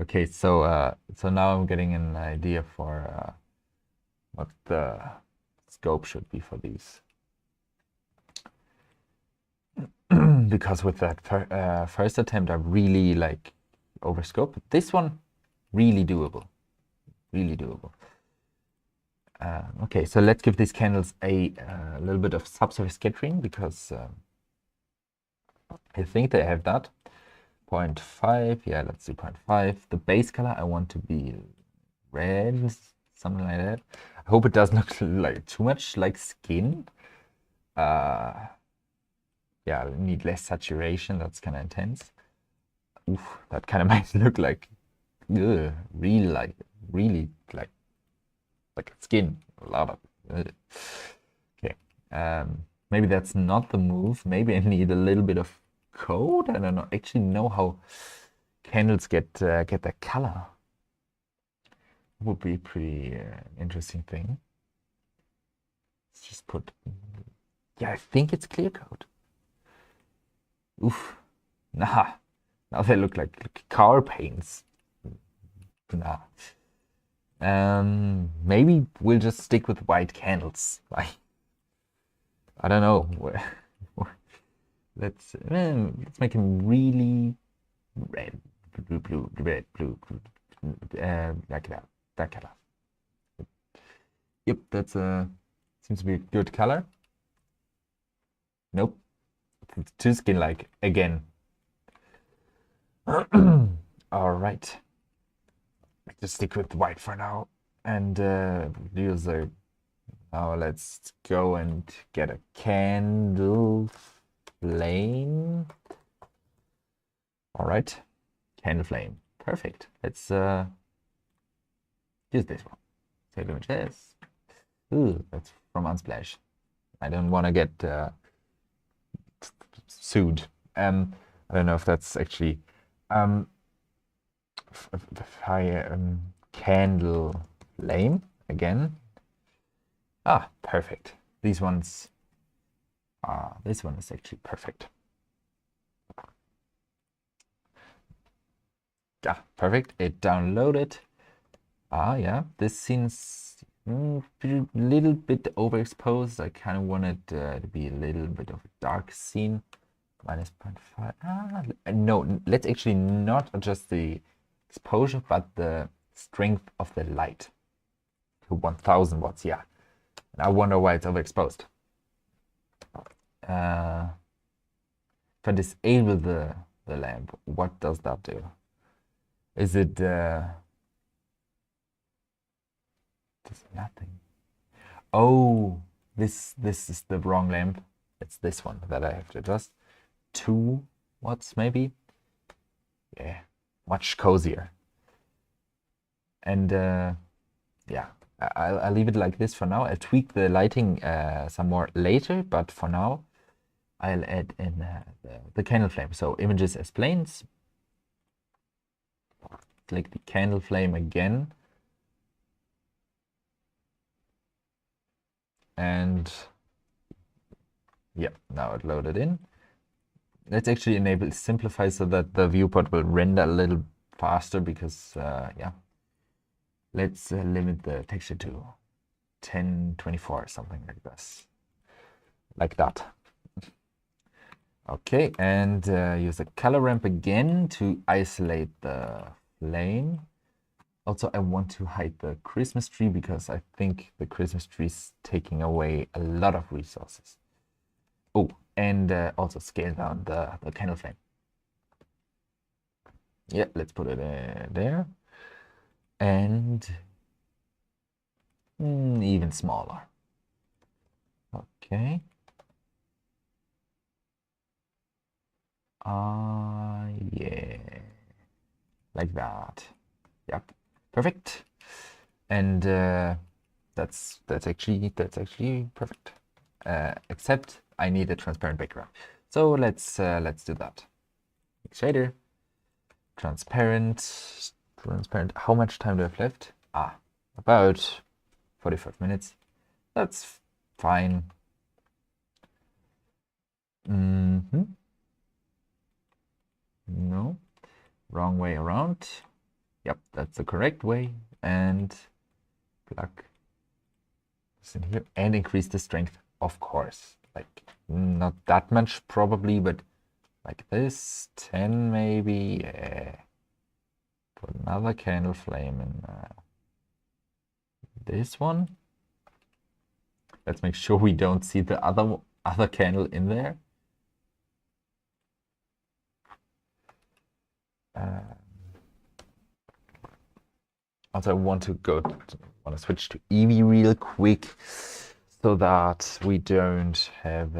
Okay, so so now I'm getting an idea for what the scope should be for these. Because with that first attempt, I really like overscope. This one, really doable, really doable. Okay, so let's give these candles a little bit of subsurface scattering because I think they have that. 0.5, yeah, let's do 0.5. The base color I want to be red, something like that. I hope it doesn't look like too much like skin. Yeah, I need less saturation, that's kind of intense. Oof, that kind of might look like, ugh, really like skin, a lot of okay. Maybe that's not the move. Maybe I need a little bit of code. I don't know. Actually know how candles get their color. Would be a pretty interesting thing. Let's just put. Yeah, I think it's clear code. Oof. Nah. Now they look like car paints. Nah. Maybe we'll just stick with white candles. Like, I don't know. Let's make them really red, blue, like that color. Yep, that's seems to be a good color. Nope, it's too skin-like again. All right. Just stick with white for now and use a. Now let's go and get a candle flame. All right, candle flame, perfect. Let's use this one. Save images. Ooh, that's from Unsplash. I don't want to get sued. I don't know if that's actually fire candle flame again. Ah, perfect. These ones. This one is actually perfect. Yeah, perfect. It downloaded. Yeah, this seems a little bit overexposed. I kind of wanted to be a little bit of a dark scene. Minus 0.5. No, let's actually not adjust the exposure, but the strength of the light to 1000 watts. Yeah, and I wonder why it's overexposed. If I disable the lamp, what does that do? Is it does nothing? Oh, this is the wrong lamp. It's this one that I have to adjust. 2 watts maybe. Yeah, much cozier. And yeah, I'll leave it like this for now. I'll tweak the lighting some more later, but for now I'll add in the candle flame. So images as planes. Click the candle flame again. And yeah, now it loaded in. Let's actually enable simplify so that the viewport will render a little faster because yeah. Let's limit the texture to 1024 or something like this. Like that. Okay, and use the color ramp again to isolate the flame. Also, I want to hide the Christmas tree because I think the Christmas tree is taking away a lot of resources. Oh, and also scale down the candle flame. Yeah, let's put it there. And even smaller. Okay. Yeah, like that. Yep, perfect. And that's actually perfect. Except I need a transparent background. So let's do that. Shader, transparent. How much time do I have left? about 45 minutes. That's fine. No, wrong way around. Yep, that's the correct way. And plug this in here and increase the strength, of course. Like not that much probably, but like this, 10 maybe. Put another candle flame in this one. Let's make sure we don't see the other candle in there. Also, I want to switch to Eevee real quick, so that we don't have,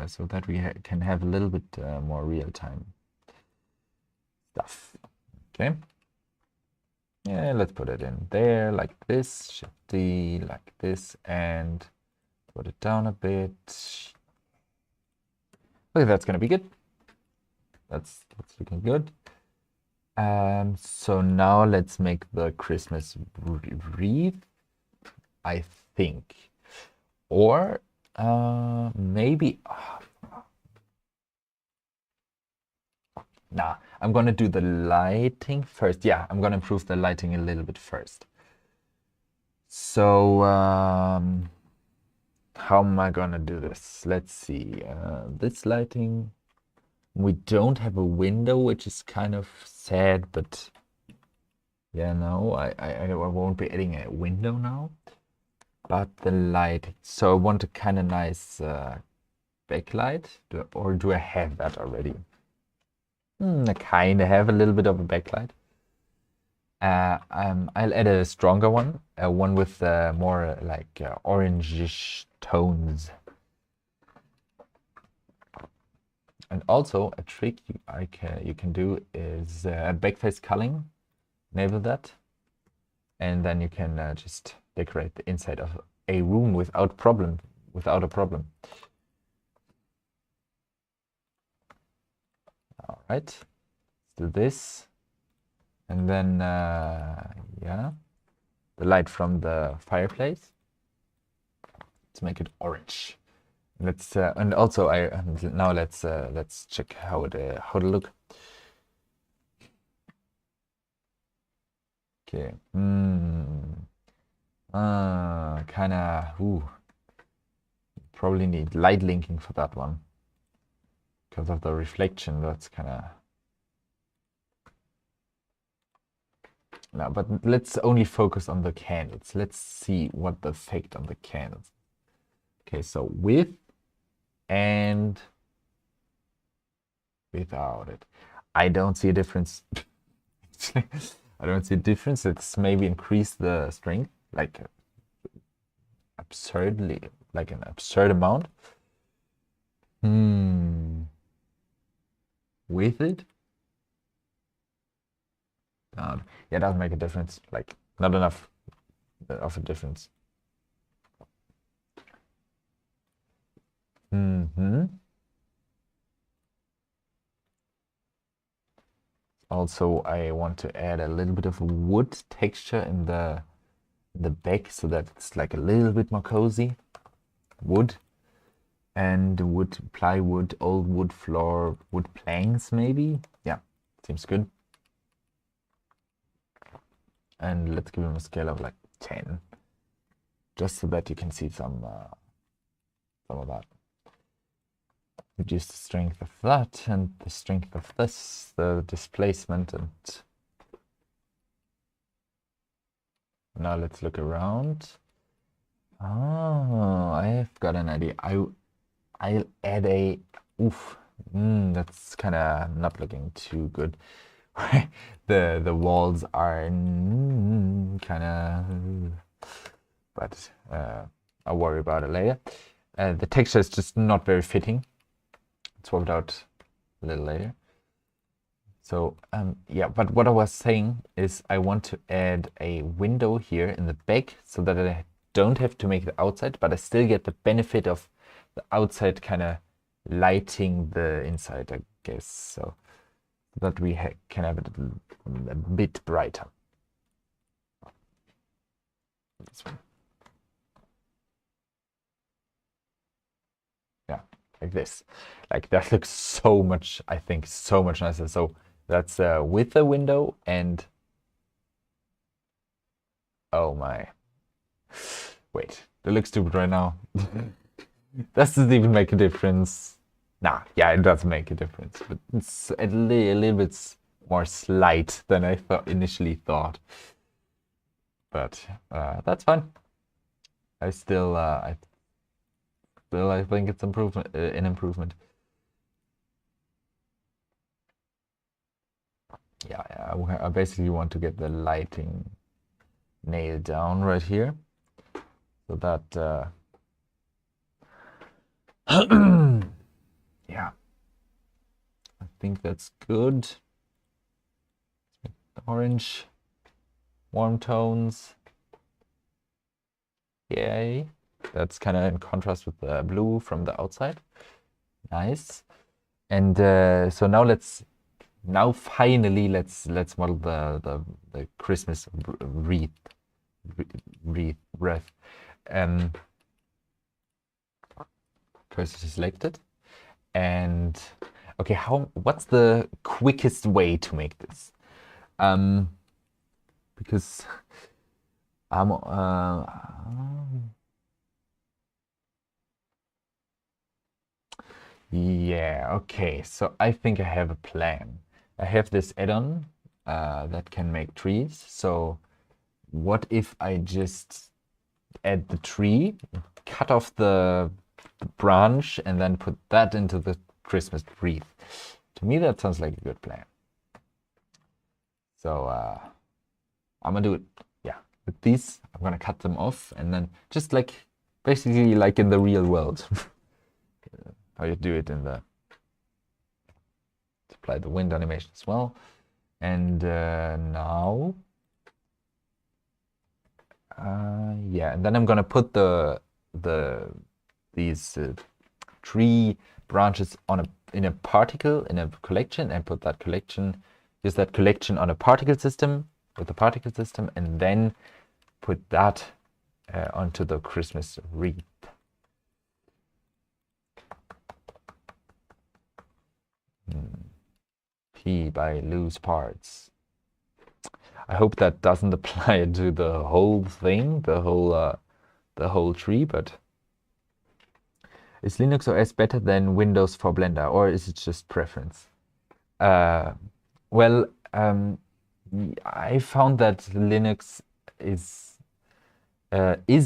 so that we can have a little bit more real time stuff. Okay. Yeah, let's put it in there like this, Shift D like this, and put it down a bit. Okay, that's gonna be good. That's looking good. So now let's make the Christmas wreath, I think. Or maybe nah, I'm gonna do the lighting first. Yeah, I'm gonna improve the lighting a little bit first. So how am I gonna do this? Let's see. This lighting, we don't have a window, which is kind of sad, but yeah, no, I won't be adding a window now. But the light, so I want a kind of nice backlight, or do I have that already? I kind of have a little bit of a backlight. I'll add a stronger one, one with more like orangish tones. And also a trick you can do is backface culling. Enable that, and then you can just decorate the inside of a room without a problem. All right, let's do this, and then yeah, the light from the fireplace. Let's make it orange. Let's and also now let's check how to look. Okay. Kind of. Probably need light linking for that one because of the reflection. That's kind of. No, but let's only focus on the candles. Let's see what the effect on the candles. Okay, so with and without it, I don't see a difference. I don't see a difference. Let's maybe increase the strength, like absurdly, like an absurd amount. With it, yeah, it doesn't make a difference. Like not enough of a difference. Also, I want to add a little bit of wood texture in the back so that it's like a little bit more cozy. Wood and wood, plywood, old wood floor, wood planks maybe. Yeah, seems good. And let's give them a scale of like 10, just so that you can see some of that. Reduce the strength of that and the strength of this, the displacement, and now let's look around. Oh, I've got an idea. I'll add a that's kind of not looking too good. The walls are kind of, but I'll worry about it later. The texture is just not very fitting. Swap it out a little later. So yeah, but what I was saying is I want to add a window here in the back so that I don't have to make it outside, but I still get the benefit of the outside kind of lighting the inside, I guess, so that we can have it a bit brighter. this one. Yeah, like this. Like that looks so much, I think, so much nicer. So that's with the window and oh my. Wait, that looks stupid right now. Does this even make a difference? Nah, yeah, it does make a difference, but it's a little bit more slight than I initially thought. But that's fine. I still, I think it's improvement, an improvement. Yeah, I basically want to get the lighting nailed down right here, so that yeah, I think that's good. Orange, warm tones. Yay. That's kind of in contrast with the blue from the outside. Nice. And so now finally let's model the Christmas wreath. First select it. And okay, what's the quickest way to make this? Because yeah, okay, so I think I have a plan. I have this add-on that can make trees. So what if I just add the tree, cut off the branch, and then put that into the Christmas wreath? To me, that sounds like a good plan. So I'm gonna do it, yeah, with these. I'm gonna cut them off and then just like basically like in the real world. How you do it in the apply the wind animation as well. And now yeah, and then I'm gonna put these tree branches in a particle, in a collection, and put that collection, use that collection on a particle system with the particle system, and then put that onto the Christmas wreath. P by loose parts. I hope that doesn't apply to the whole thing, the whole tree, but is Linux OS better than Windows for Blender, or is it just preference? Well, I found that Linux is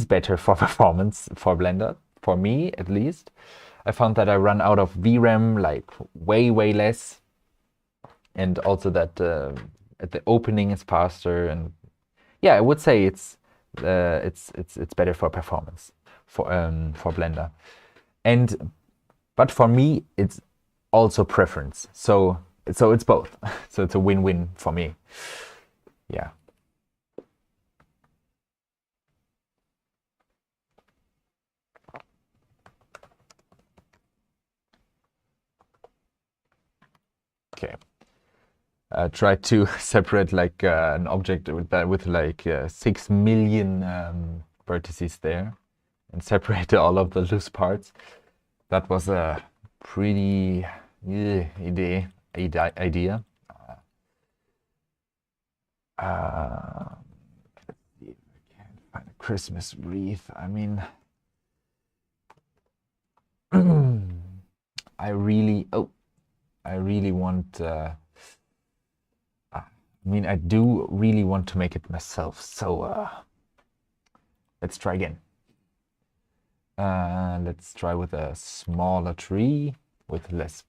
better for performance for Blender, for me at least. I found that I run out of VRAM like way less, and also that at the opening is faster, and yeah, I would say it's better for performance for Blender, but for me it's also preference. So it's both. So it's a win-win for me. Yeah. Okay. Try to separate like an object with like 6 million vertices there, and separate all of the loose parts. That was a pretty idea. Let's see if I can find a Christmas wreath. I mean, I really want. I mean, I do really want to make it myself. So let's try again. Let's try with a smaller tree with less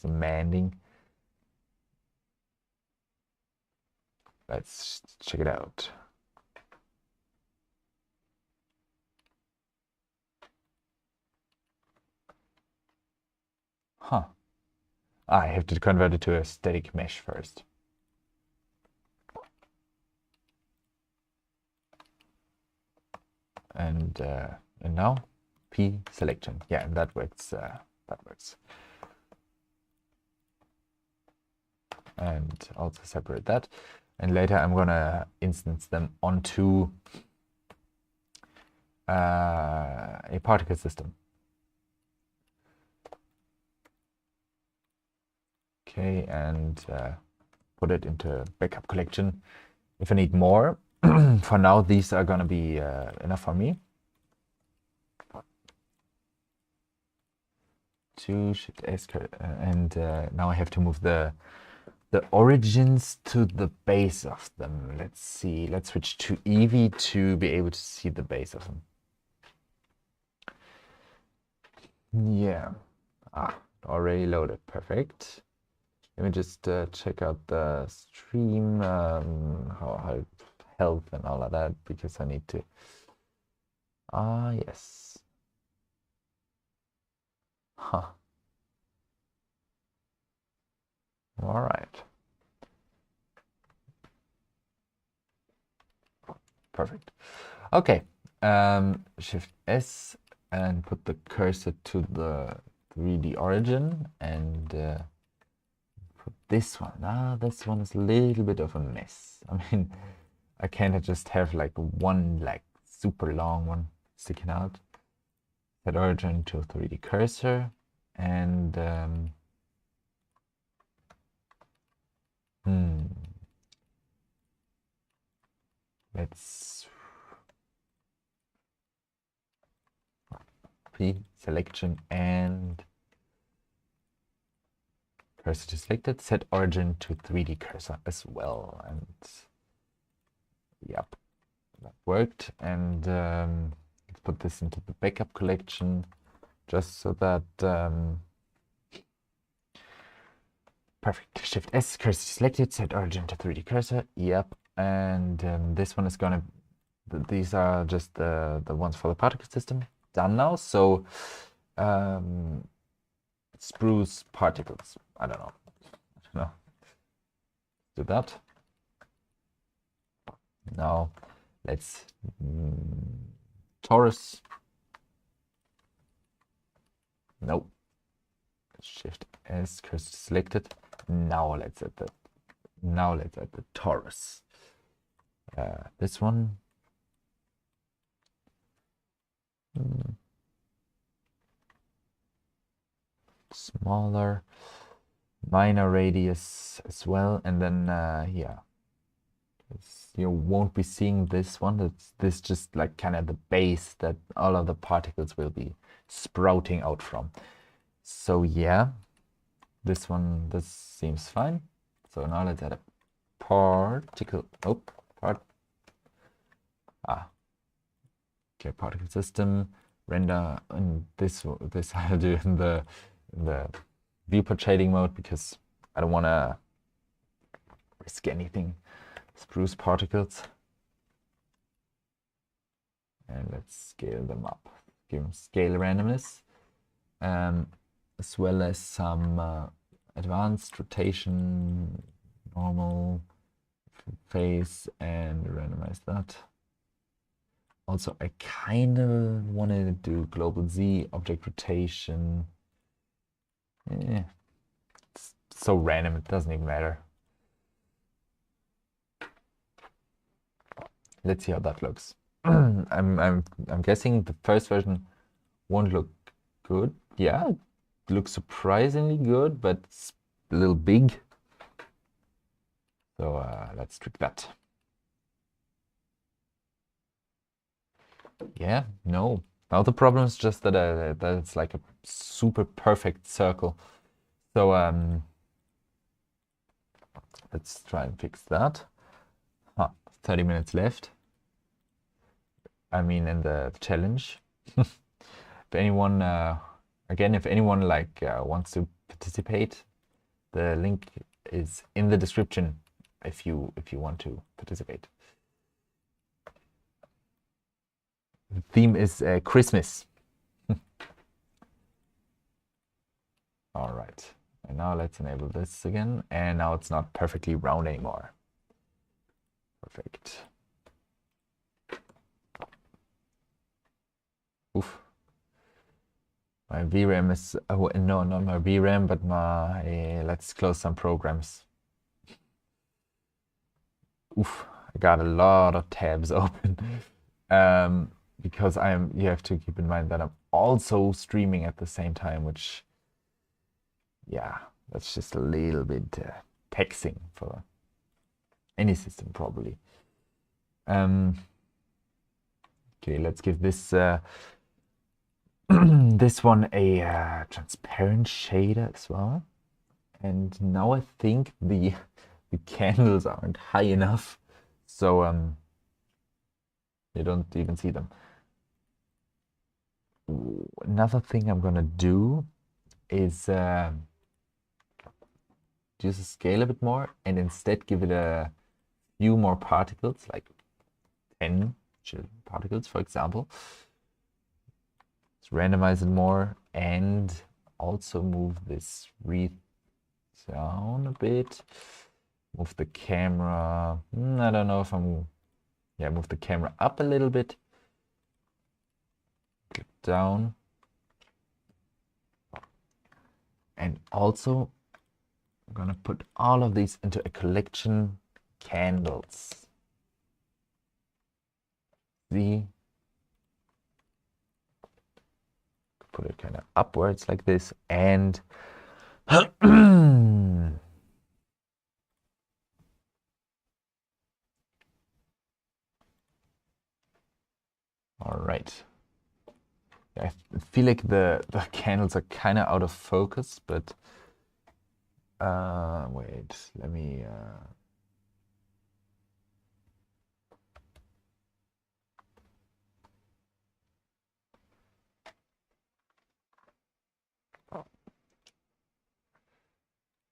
demanding. Let's check it out. Huh. I have to convert it to a static mesh first. And now P selection. Yeah, that works. That works. And also separate that. And later I'm gonna instance them onto a particle system. Okay, and put it into backup collection if I need more. For now, these are gonna be enough for me. To Shift S, and now I have to move the origins to the base of them. Let's see. Let's switch to Eevee to be able to see the base of them. Yeah. Already loaded. Perfect. Let me just check out the stream, how health and all of that, because I need to. Yes. Huh. All right. Perfect. Okay. Shift S and put the cursor to the 3D origin and put this one. This one is a little bit of a mess. I mean, I can't just have like one like super long one sticking out. Set origin to 3D cursor and let's pre-selection and cursor to selected, set origin to 3D cursor as well, and yep, that worked. And let's put this into the backup collection just so that perfect. Shift S, cursor selected, set origin to 3D cursor. Yep, and this one is gonna. These are just the ones for the particle system. Done now. So spruce particles. I don't know. Do that. Now let's torus. Nope. Shift S, cursor selected. Now let's add the torus. This one. Smaller, minor radius as well, and then yeah, you won't be seeing this one. This just like kind of the base that all of the particles will be sprouting out from. So yeah, this seems fine. So now let's add a particle. Okay, particle system render, and this I'll do in the viewport shading mode because I don't want to risk anything. Spruce particles, and let's scale them up. Give them scale randomness, as well as some advanced rotation, normal, phase, and randomize that. Also, I kind of want to do global Z, object rotation. It's so random, it doesn't even matter. Let's see how that looks. I'm guessing the first version won't look good. Yeah, it looks surprisingly good, but it's a little big. So let's trick that. Yeah, no. Now the problem is just that it's like a super perfect circle. So let's try and fix that. 30 minutes left. I mean, in the challenge. If anyone, again, if anyone like wants to participate, the link is in the description if you want to participate. The theme is Christmas. All right, and now let's enable this again, and now it's not perfectly round anymore. Perfect. Oof. My VRAM is, oh, no, not my VRAM, but my, let's close some programs. oof, I got a lot of tabs open. Because you have to keep in mind that I'm also streaming at the same time, which, yeah, that's just a little bit taxing for any system probably. Okay, let's give this this one a transparent shader as well. And now I think the candles aren't high enough, so you don't even see them. Another thing I'm gonna do is use the scale a bit more and instead give it a few more particles, like 10 particles, for example. Let's randomize it more and also move this wreath down a bit. Move the camera. I don't know if I'm. Yeah, move the camera up a little bit. Click down. And also, I'm gonna put all of these into a collection candles. See? Put it kind of upwards like this and all right. I feel like the candles are kind of out of focus, but wait, let me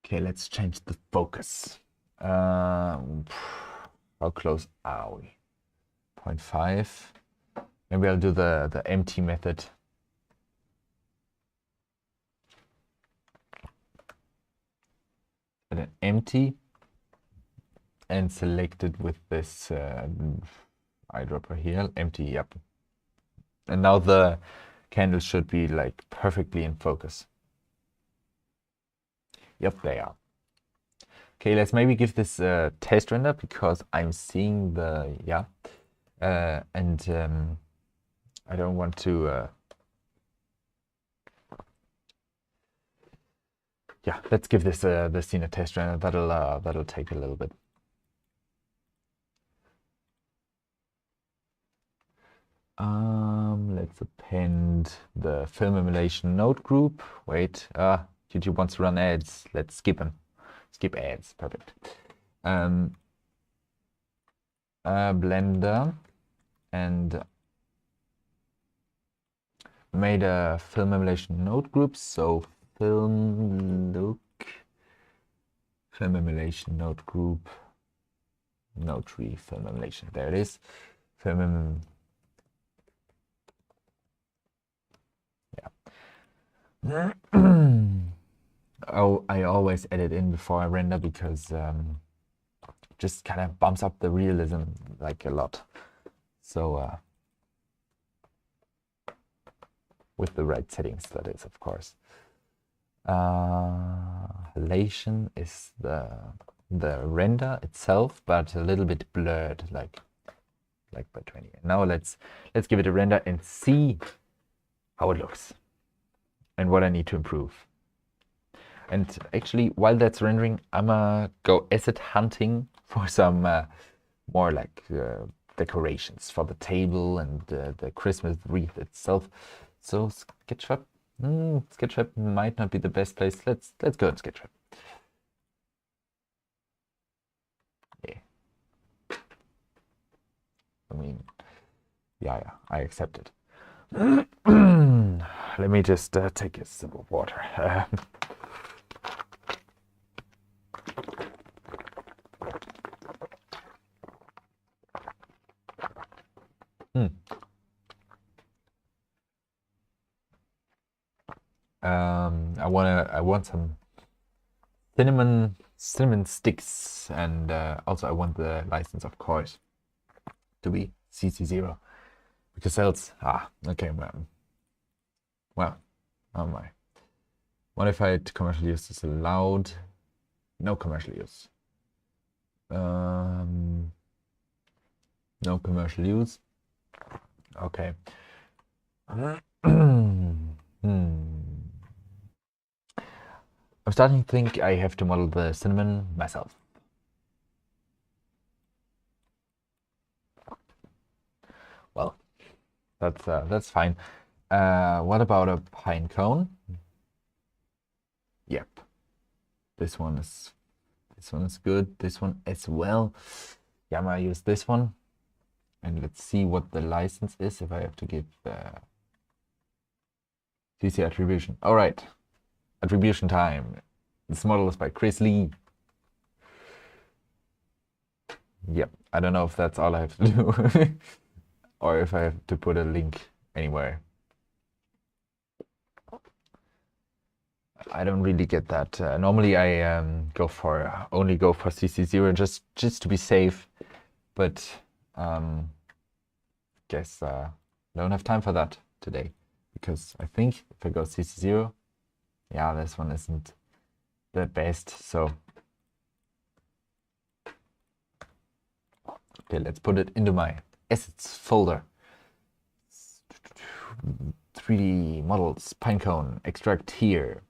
okay, let's change the focus. How close are we? 0.5. Maybe I'll do the empty method. And then empty and select it with this eyedropper here. Empty, yep. And now the candles should be like perfectly in focus. Yep, they are. Okay, let's maybe give this a test render because I'm seeing the, yeah. And I don't want to, yeah, let's give this the scene a test render. That'll take a little bit. Let's append the film emulation node group. Wait, YouTube wants to run ads. Let's skip them. Skip ads. Perfect. Blender and made a film emulation node group. So film emulation node group, node tree film emulation. There it is. Yeah. Oh, I always edit in before I render because just kind of bumps up the realism like a lot. So with the right settings, that is, of course. Halation is the render itself, but a little bit blurred, like by 20. Now let's give it a render and see how it looks and what I need to improve. And actually, while that's rendering, I'm gonna go asset hunting for some more like decorations for the table and the Christmas wreath itself. So Sketchfab, Sketchfab might not be the best place. Let's go to Sketchfab. Yeah. I mean, yeah, I accept it. Let me just take a sip of water. I want some cinnamon sticks, and also I want the license, of course, to be CC0 because else okay, well, oh my, modified commercial use is allowed, no commercial use. No commercial use. Okay. Hmm. I'm starting to think I have to model the cinnamon myself. Well, that's fine. What about a pine cone? Yep. This one is good. This one as well. Yeah, I'm gonna use this one. And let's see what the license is if I have to give CC attribution. All right, attribution time. This model is by Chris Lee. Yep, I don't know if that's all I have to do or if I have to put a link anywhere. I don't really get that. Normally I only go for CC0 just to be safe, but guess I don't have time for that today because I think if I go CC0, yeah, this one isn't the best. So okay, let's put it into my assets folder. 3D models, pinecone, extract here.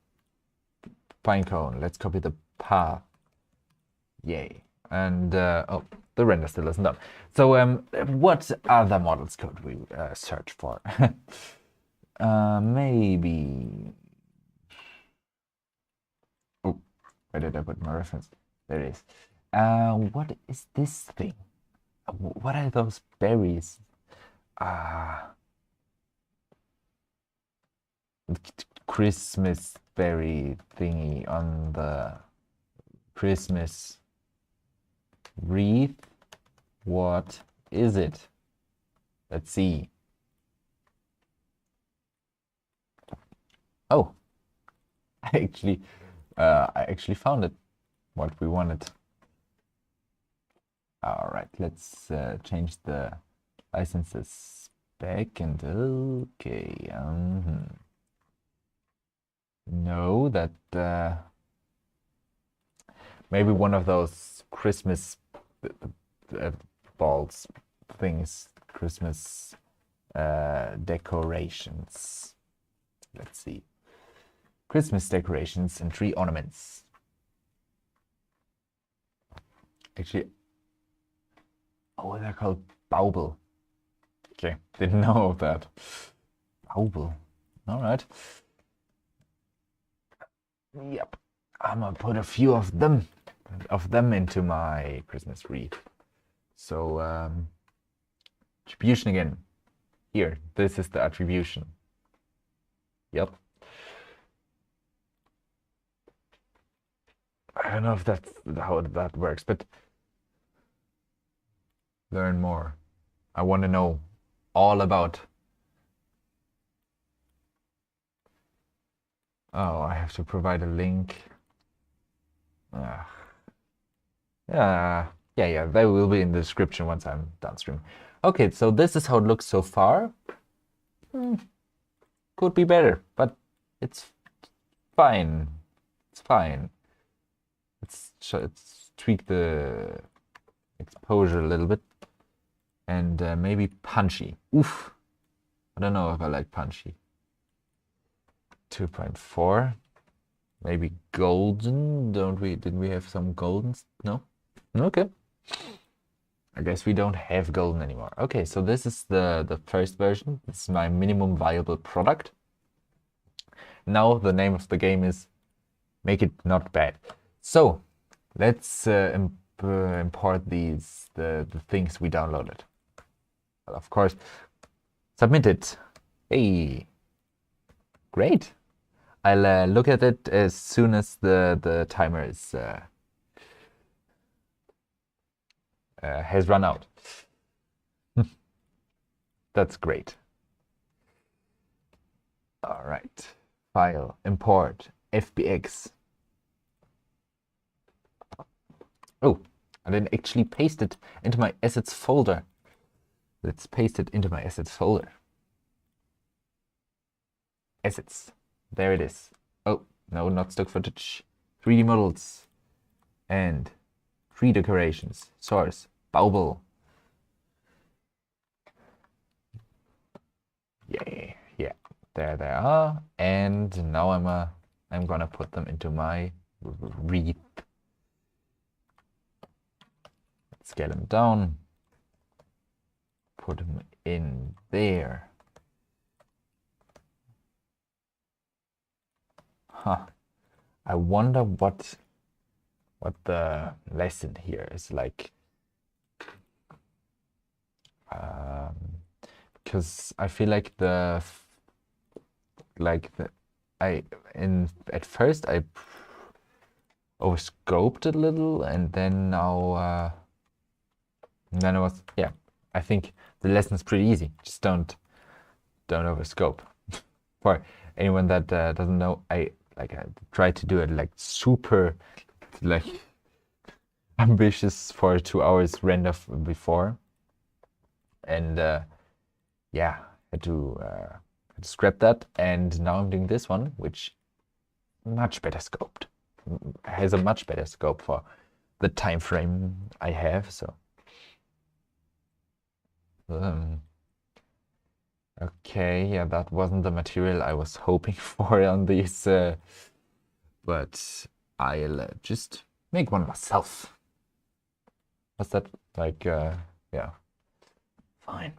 Pinecone, let's copy the path. Yay. And oh, the render still isn't done. So what other models could we search for? Maybe. Oh, where did I put my reference? There it is. What is this thing? What are those berries? Christmas berry thingy on the Christmas wreath. What is it? Let's see. Oh, I actually found it. What we wanted. All right, let's change the licenses back and okay. No, that maybe one of those Christmas balls things, Christmas decorations. Let's see. Christmas decorations and tree ornaments. Actually, oh, they're called bauble. Okay, didn't know of that. Bauble. All right. Yep, I'm gonna put a few of them into my Christmas wreath. So attribution again. Here, this is the attribution. Yep. I don't know if that's how that works, but learn more. I want to know all about. Oh, I have to provide a link. Yeah, they will be in the description once I'm done streaming. Okay, so this is how it looks so far. Could be better, but it's fine. It's fine. Let's tweak the exposure a little bit and maybe punchy. Oof, I don't know if I like punchy. 2.4, maybe golden. Didn't we have some goldens? No. Okay, I guess we don't have golden anymore. Okay, so this is the first version. This is my minimum viable product. Now the name of the game is make it not bad. So let's import the things we downloaded. Well, of course, submit it. Hey, great. I'll look at it as soon as the timer is has run out. That's great. All right, file, import, FBX. Oh, I didn't actually paste it into my assets folder. Let's paste it into my assets folder. Assets, there it is. Oh, no, not stock footage. 3D models and tree decorations, source, bauble. Yeah, there they are. And now I'm gonna put them into my wreath. Scale them down. Put them in there. Huh. I wonder what the lesson here is like. Because I feel like at first I overscoped a little, and then now then it was, yeah, I think the lesson's pretty easy. Just don't overscope. For anyone that doesn't know, I tried to do it like super like ambitious for 2 hours render before, and yeah, had to scrap that, and now I'm doing this one, which much better scoped, has a much better scope for the time frame I have. So okay, yeah, that wasn't the material I was hoping for on these, but I'll just make one myself. What's that? Like, yeah, fine,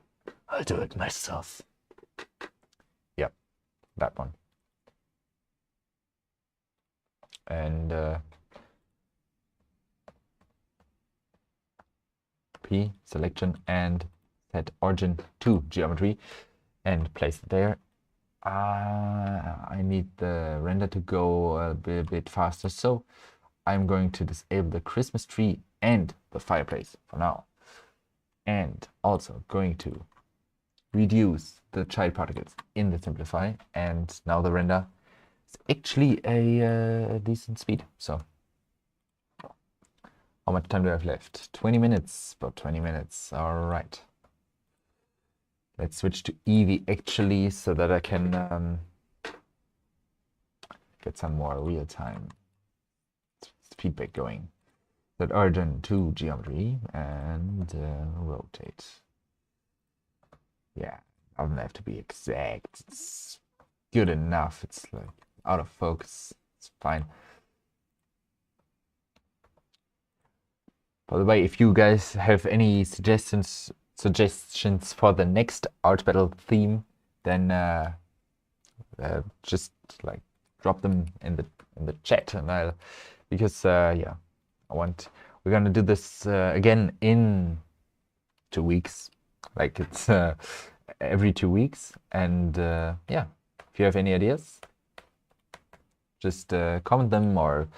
I'll do it myself. Yep, that one. And P selection and set origin to geometry and place it there. I need the render to go a bit faster, so I'm going to disable the Christmas tree and the fireplace for now, and also going to reduce the child particles in the simplify, and now the render is actually a decent speed. So how much time do I have left? 20 minutes, about 20 minutes. All right. Let's switch to Eevee actually, so that I can get some more real-time feedback going. Set origin to geometry and rotate. Yeah, doesn't have to be exact. It's good enough. It's like out of focus. It's fine. By the way, if you guys have any suggestions for the next art battle theme, then just like drop them in the chat, and I'll, because yeah, we're gonna do this again in 2 weeks. Like, it's every 2 weeks, and yeah, if you have any ideas, just comment them or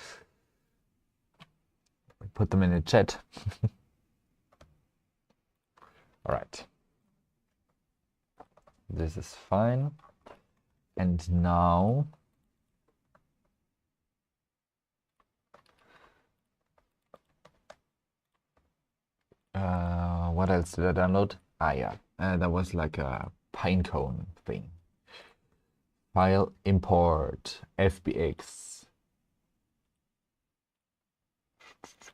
put them in the chat. All right, this is fine. And now what else did I download? Yeah, that was like a Pinecone thing. File import FBX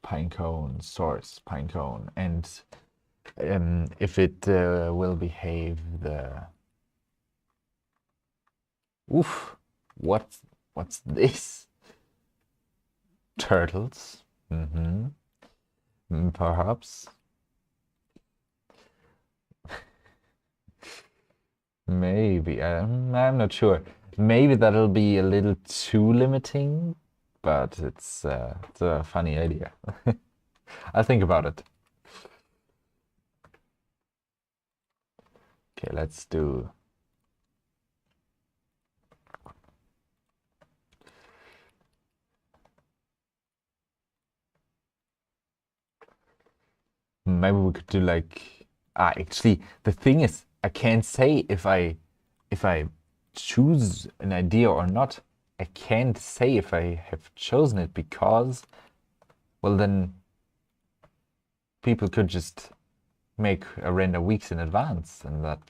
Pinecone source Pinecone, and if it will behave the oof, what's this? Turtles? Perhaps. Maybe. I'm not sure. Maybe that'll be a little too limiting, but it's a funny idea. I'll think about it. Okay, let's do. Maybe we could do like, actually, the thing is, I can't say if I choose an idea or not. I can't say if I have chosen it, because, well, then people could just make a render weeks in advance, and that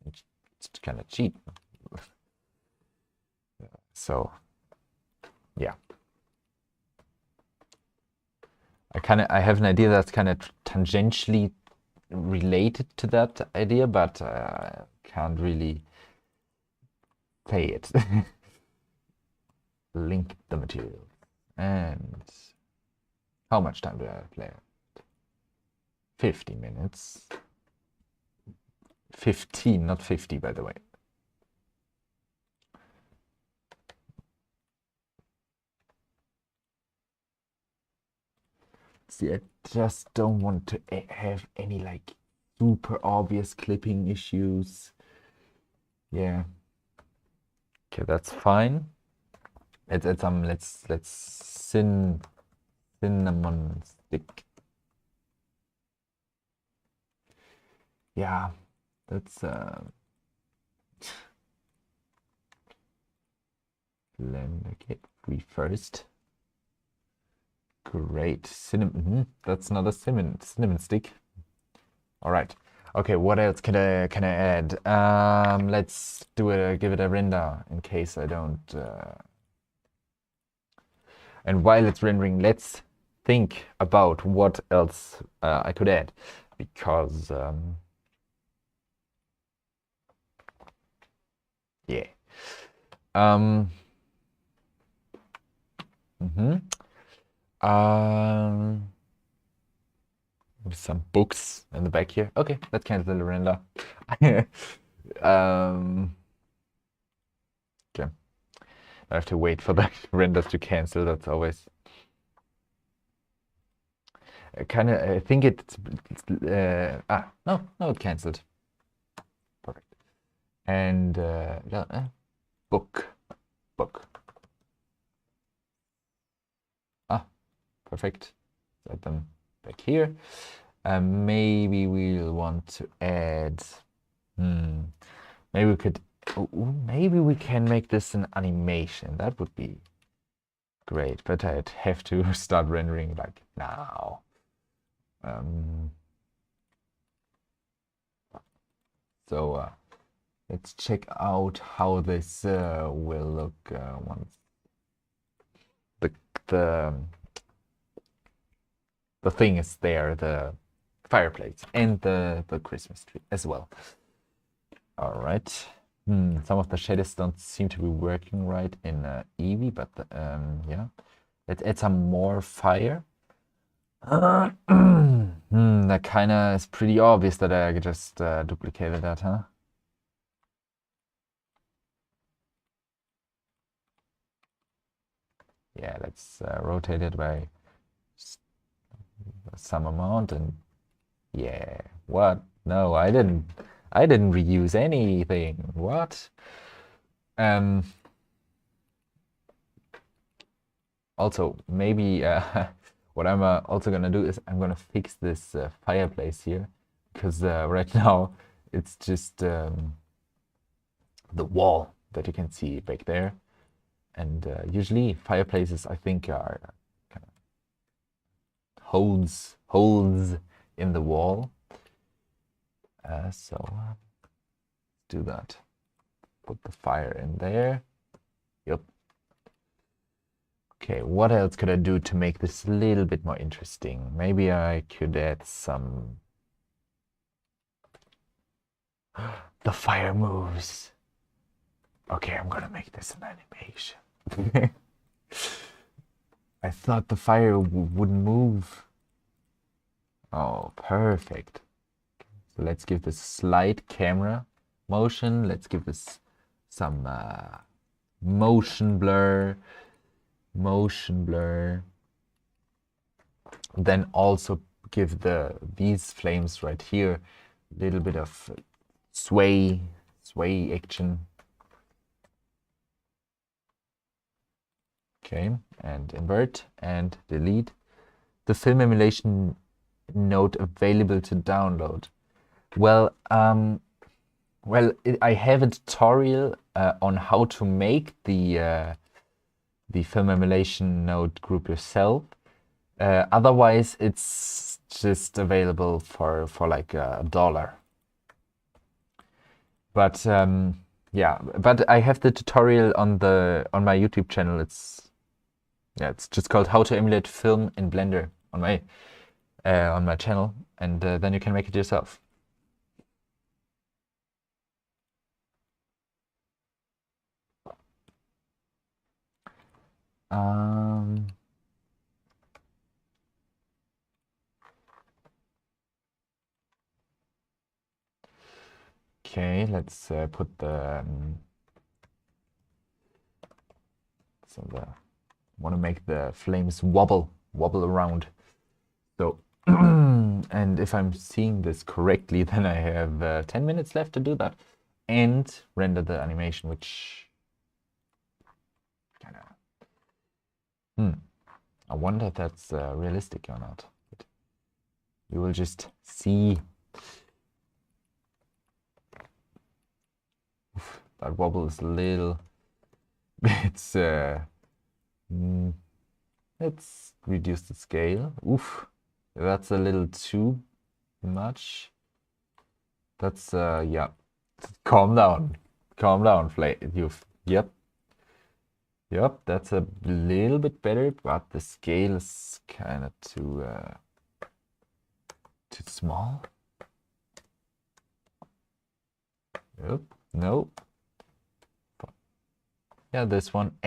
it's kind of cheap. So yeah, I have an idea that's kind of tangentially related to that idea, but can't really play it. Link the material. And how much time do I play? 50 minutes. 15, not 50, by the way. See, I just don't want to have any like super obvious clipping issues. Yeah. Okay, that's fine. Let's add some. Let's cinnamon stick. Yeah, that's blend okay, we first. Great. Cinnamon. That's not a cinnamon stick. All right. Okay, what else can I add? Let's give it a render in case I don't. And while it's rendering, let's think about what else I could add, because yeah. Some books in the back here. Okay, let's cancel the render. Okay. I have to wait for the renders to cancel. That's always kind of. I think it's no, it canceled. Perfect. And book. Perfect. Set them back here. Maybe we'll want to add. Maybe we could. Maybe we can make this an animation. That would be great, but I'd have to start rendering like now. So let's check out how this will look once the thing is there, the fireplace and the Christmas tree as well. All right. Some of the shaders don't seem to be working right in Eevee, but yeah. Let's add some more fire. That kind of is pretty obvious that I just duplicated that, huh? Yeah, let's rotate it by some amount, and yeah, what? No, I didn't reuse anything. What? Also, maybe what I'm also gonna do is I'm gonna fix this fireplace here, because right now it's just the wall that you can see back there, and usually fireplaces I think are kind of holes in the wall. So let's do that. Put the fire in there. Yep. Okay, what else could I do to make this a little bit more interesting? Maybe I could add some... The fire moves. Okay, I'm gonna make this an animation. I thought the fire wouldn't move. Oh, perfect. So let's give this slight camera motion. Let's give this some motion blur. Then also give these flames right here a little bit of sway action. Okay, and invert and delete. The film emulation node available to download. Well, I have a tutorial on how to make the film emulation node group yourself. Otherwise, it's just available for like $1. But yeah, but I have the tutorial on my YouTube channel. It's just called How to Emulate Film in Blender on my channel, and then you can make it yourself. Okay, let's put the so the want to make the flames wobble around. So and if I'm seeing this correctly, then I have 10 minutes left to do that and render the animation, which kind of I wonder if that's realistic or not. But we will just see. Oof, that wobble is a little. It's let's reduce the scale. Oof, that's a little too much. That's yeah. Calm down, Yep, that's a little bit better, but the scale is kind of too small. Yep, no. Yeah, this one,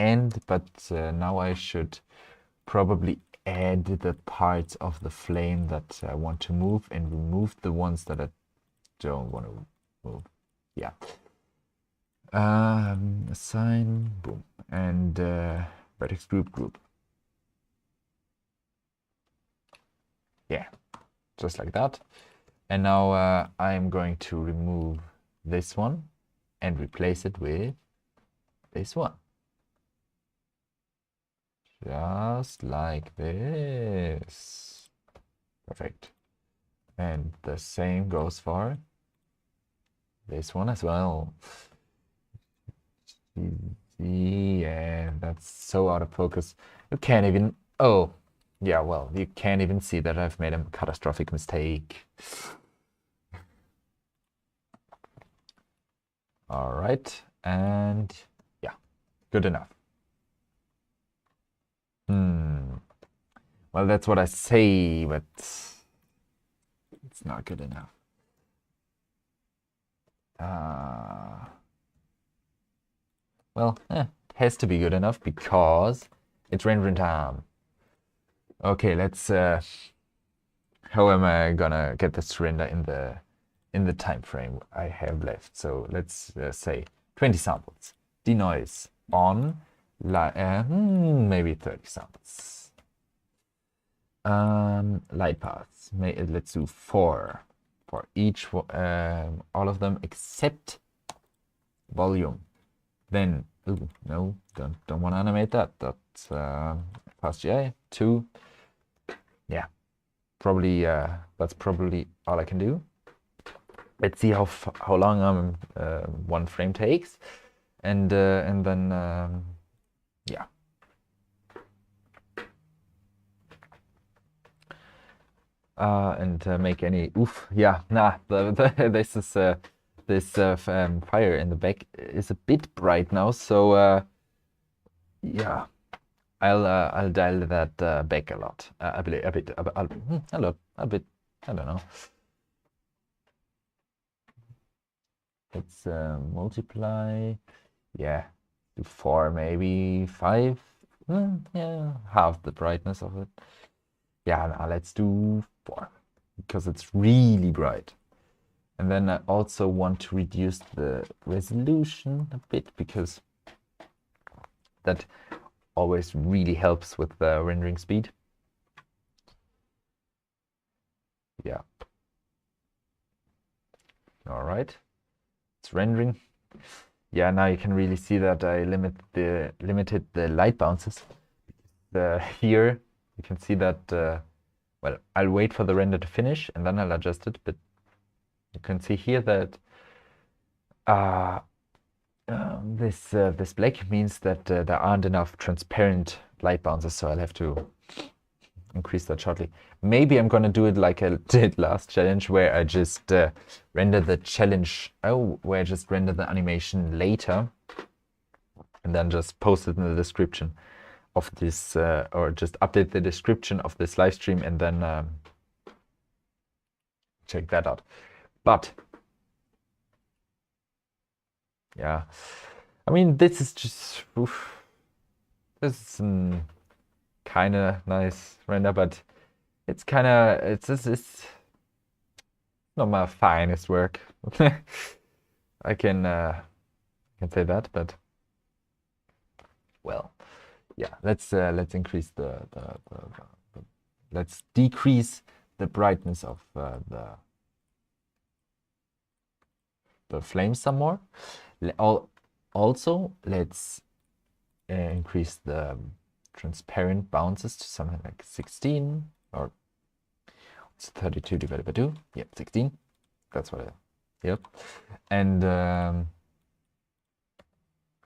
but now I should probably add the parts of the flame that I want to move and remove the ones that I don't want to move. Yeah. Assign, boom, and vertex group. Yeah, just like that. And now I'm going to remove this one and replace it with this one. Just like this. Perfect. And the same goes for this one as well. Yeah, that's so out of focus. You can't even, oh, yeah, well, you can't even see that I've made a catastrophic mistake. All right, and yeah, good enough. Well, that's what I say, but it's not good enough. Well, it has to be good enough because it's rendering time. Okay, let's. How am I gonna get this to render in the time frame I have left? So let's say 20 samples. Denoise on, maybe 30 samples. Light paths. Let's do 4 for each, all of them except volume. Then, ooh, no, don't want to animate that. That's FastGI 2. Yeah, probably that's probably all I can do. Let's see how long one frame takes, and then yeah. And make any oof. Yeah, nah. This is this fire in the back is a bit bright now, so yeah, I'll dial that back a lot, a bit, a lot, a bit. I don't know. Let's multiply. Yeah, do 4, maybe 5. Yeah, half the brightness of it. Yeah, now let's do 4 because it's really bright. And then I also want to reduce the resolution a bit because that always really helps with the rendering speed. Yeah. All right. It's rendering. Yeah, now you can really see that I limited the light bounces. Here you can see that, well, I'll wait for the render to finish and then I'll adjust it, but you can see here that this black means that there aren't enough transparent light bounces, so I'll have to increase that shortly. Maybe I'm gonna do it like I did last challenge, where I just render the animation later, and then just post it in the description of this, or just update the description of this live stream, and then check that out. But yeah, I mean, this is just. Oof. This is kind of nice render, but it's kind of it's not my finest work. I can say that, but well, yeah. Let's increase the let's decrease the brightness of the flames some more. Also, let's increase the transparent bounces to something like 16, or it's 32 divided by 2. Yeah, 16. That's what yep. And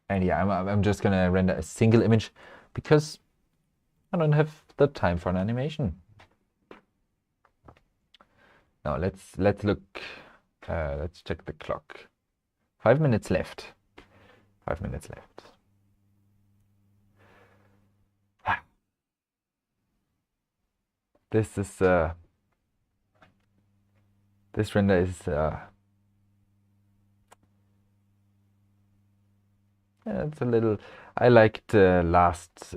yeah, I'm just gonna render a single image because I don't have the time for an animation. Now let's look. Let's check the clock. 5 minutes left. 5 minutes left. This is this render is it's a little. I liked the last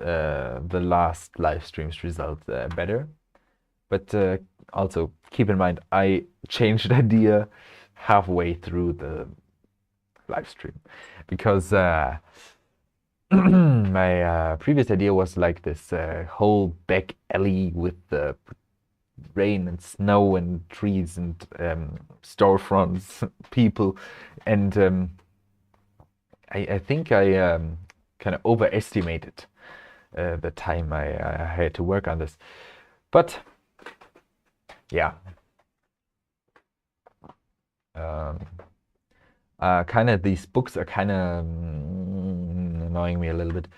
live stream's result better, but also keep in mind I changed idea halfway through the live stream because my previous idea was like this whole back alley with the rain and snow and trees and storefronts, people, and I think I kind of overestimated the time I had to work on this, but yeah. Kind of these books are kind of annoying me a little bit.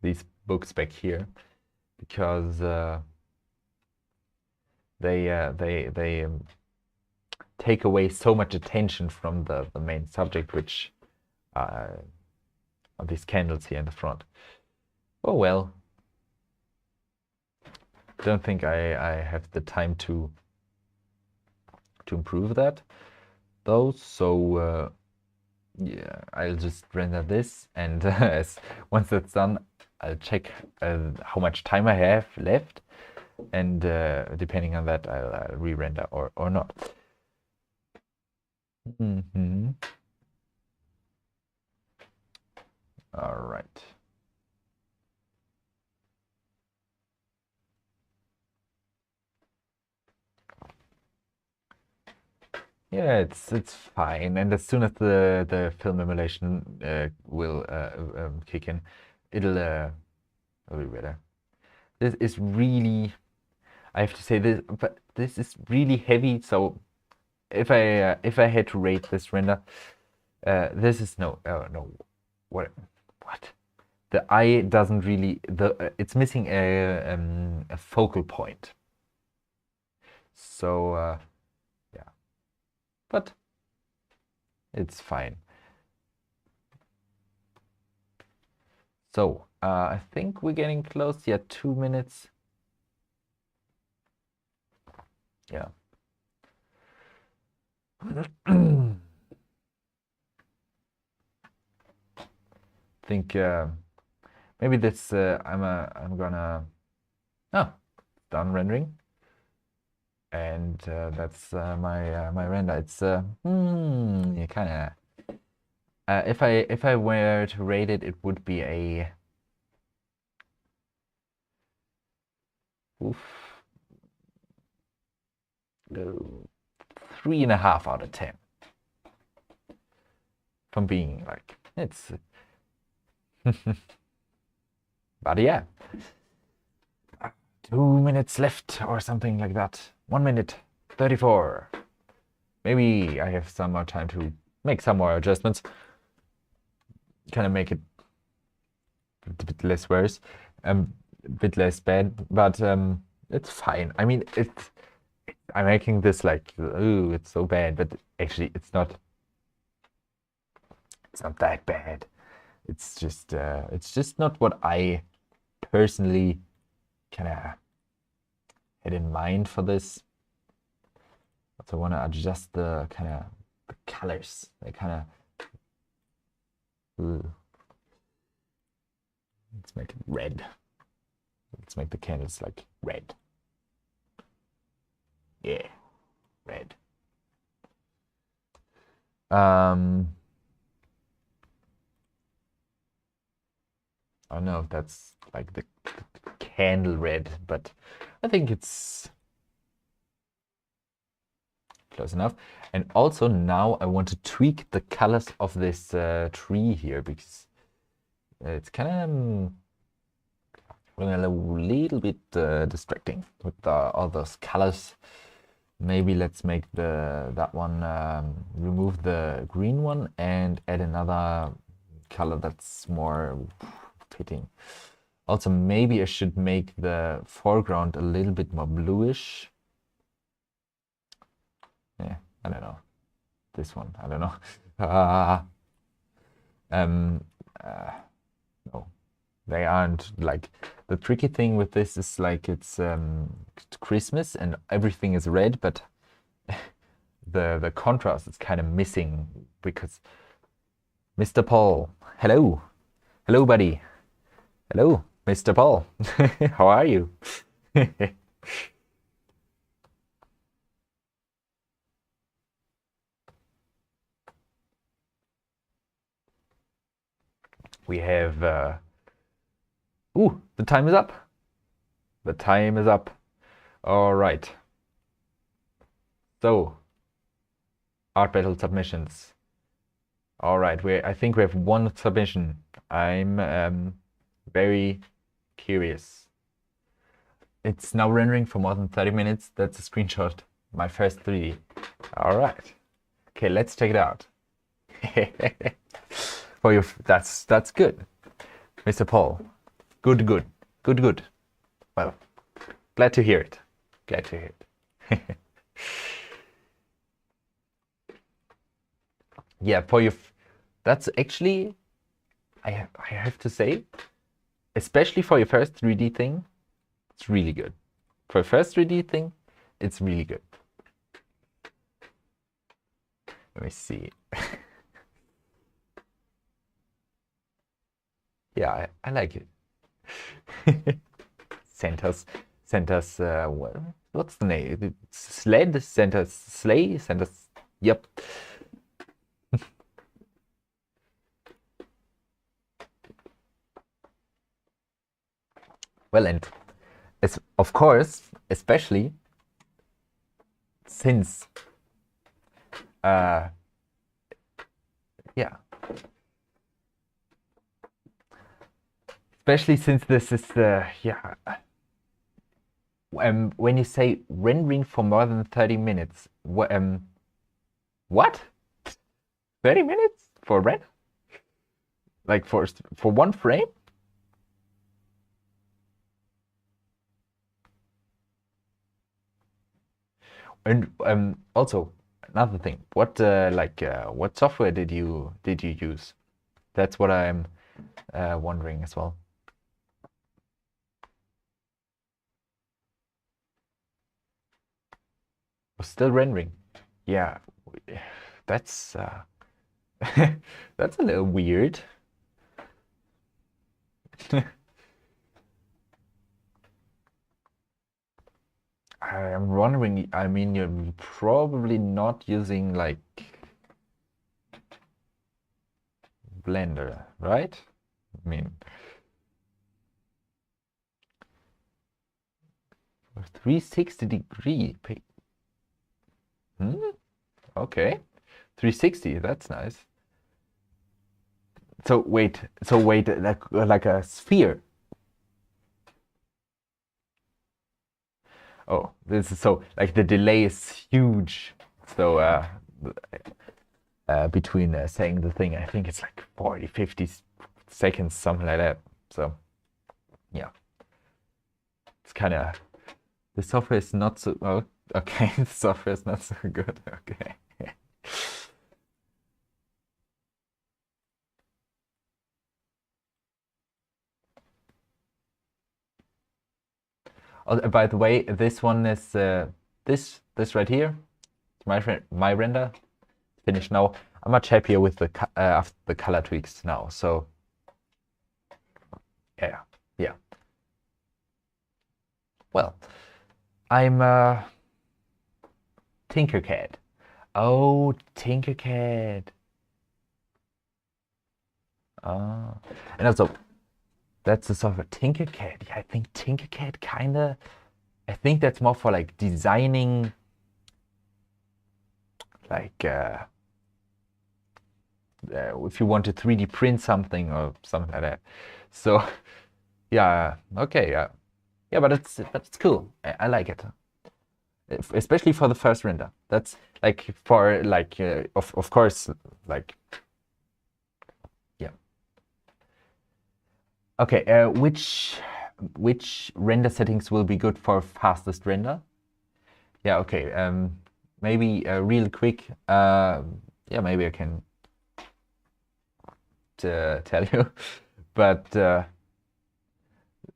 These books back here, because they take away so much attention from the main subject, which are these candles here in the front. Oh well. Don't think I have the time to improve that though, so yeah, I'll just render this, and once that's done, I'll check how much time I have left, and depending on that, I'll re-render or not. All right. Yeah, it's fine, and as soon as the film emulation will kick in, it'll be better. This is really, I have to say this, but this is really heavy. So if I had to rate this render, this is no what the eye doesn't really it's missing a focal point. So yeah, but it's fine. So I think we're getting close. Yeah, 2 minutes. Yeah. Think maybe this I'm gonna done rendering, and that's my render. It's kind of if I were to rate it, it would be a 3.5 out of 10. From being like it's but yeah, 2 minutes left or something like that. 1 minute 34. Maybe I have some more time to make some more adjustments, kind of make it a bit less worse, a bit less bad, but it's fine. I mean, I'm making this like, ooh, it's so bad, but actually it's not that bad. It's just not what I personally kind of had in mind for this. So I want to adjust the kind of the colors. They kind of Let's make it red. Let's make the candles like red. Yeah, red. I don't know if that's like the candle red, but I think it's close enough. And also now I want to tweak the colors of this tree here, because it's kind of a little bit distracting with all those colors. Maybe let's make that one, remove the green one and add another color that's more fitting. Also, maybe I should make the foreground a little bit more bluish. Yeah, I don't know. This one, I don't know. No, they aren't like, the tricky thing with this is like it's Christmas and everything is red, but the contrast is kind of missing because Mr. Paul, hello, buddy, hello, Mr. Paul, how are you? We have ooh, the time is up. The time is up. All right. So, art battle submissions. All right, I think we have one submission. I'm very curious. It's now rendering for more than 30 minutes. That's a screenshot. My first 3D. All right. Okay, let's check it out. For you, that's good, Mr. Paul. Good. Well, glad to hear it. Glad to hear it. Yeah, for you, that's actually, I have to say, especially for your first 3D thing, it's really good. For your first 3D thing, it's really good. Let me see. Yeah, I like it. Santa's, what's the name? Sled, Santa's sleigh, Santa's, yep. Well, and it's, of course, especially since, yeah. Especially since this is, yeah. When you say rendering for more than 30 minutes, what? 30 minutes for render? Like for one frame? And also another thing, what what software did you use? That's what I'm wondering as well. Still rendering. Yeah, that's that's a little weird. I'm wondering, I mean, you're probably not using like Blender, right? I mean, 360-degree. Okay, 360. That's nice. So wait, like a sphere. Oh, this is so like the delay is huge. So between saying the thing, I think it's like 40, 50 seconds, something like that. So yeah, it's kind of, the software is not so, oh, okay, the software is not so good. Okay. Oh, by the way, this one is this right here. My render finished now. I'm much happier with the color tweaks now. So Yeah, yeah. Well, I'm Tinkercad. Oh, Tinkercad. Ah, and also that's the software Tinkercad. Yeah, I think Tinkercad kinda. I think that's more for like designing, like if you want to 3D print something or something like that. So yeah, okay, yeah, but it's cool. I like it, especially for the first render. That's like for like of course like yeah. Okay, which render settings will be good for fastest render? Yeah, okay. Maybe real quick. Yeah, maybe I can tell you, but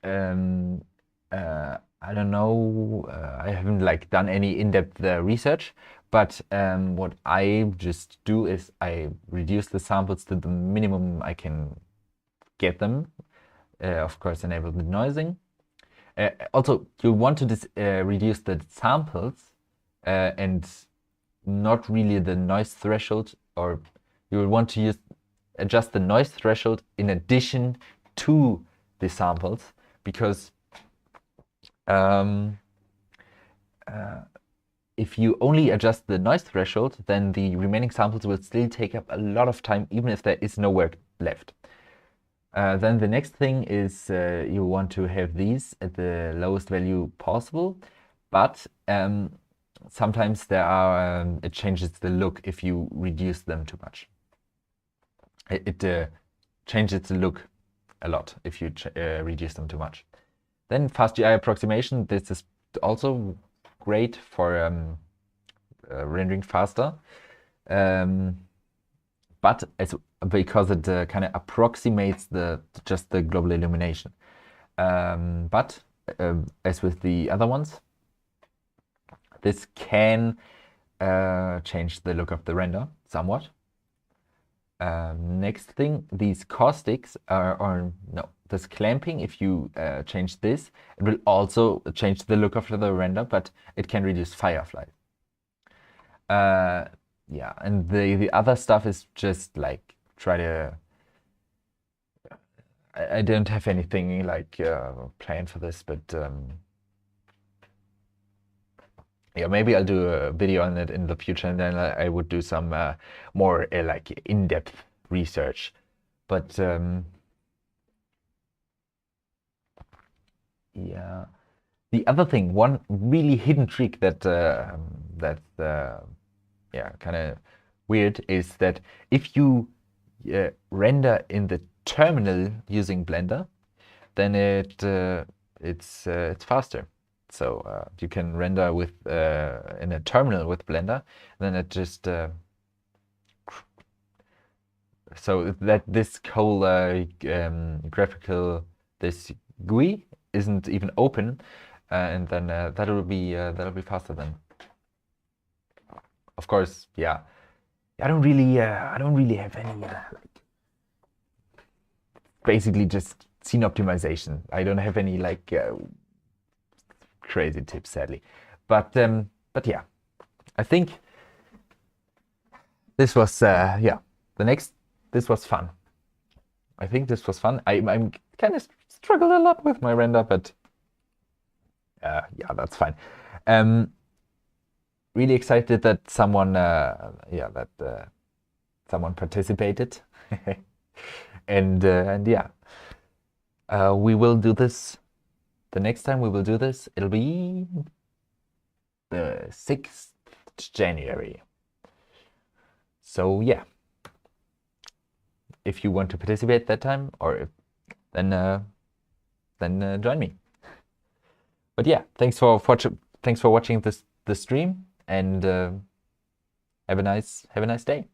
um, I don't know. I haven't like done any in-depth research, but what I just do is I reduce the samples to the minimum I can get them. Of course, enable the noising. Also, you want to reduce the samples and not really the noise threshold, or you will want to adjust the noise threshold in addition to the samples, because if you only adjust the noise threshold, then the remaining samples will still take up a lot of time, even if there is no work left. Then the next thing is you want to have these at the lowest value possible, but sometimes it changes the look if you reduce them too much. It changes the look a lot if you reduce them too much. Then FastGI approximation, this is also great for rendering faster. But because it kind of approximates just the global illumination. But as with the other ones, this can change the look of the render somewhat. Next thing, these caustics or no, this clamping, if you change this, it will also change the look of the render, but it can reduce firefly. Yeah, and the other stuff is just like try to. I don't have anything like planned for this, but yeah, maybe I'll do a video on it in the future, and then I would do some more like in-depth research. But yeah, the other thing, one really hidden trick that yeah, kind of weird, is that if you render in the terminal using Blender, then it's faster. So you can render with in a terminal with Blender, then it just so that this whole graphical, this GUI isn't even open, and then that'll be faster then. Of course, yeah. I don't really have any like basically just scene optimization. I don't have any like crazy tips, sadly. But yeah, I think this was yeah. This was fun. I think this was fun. I'm kind of struggled a lot with my render, but yeah, that's fine. Really excited that someone someone participated, and yeah, we will do this. The next time we will do this, it'll be the 6th January. So yeah, if you want to participate that time, or then join me. But yeah, thanks for watching the stream, and have a nice day.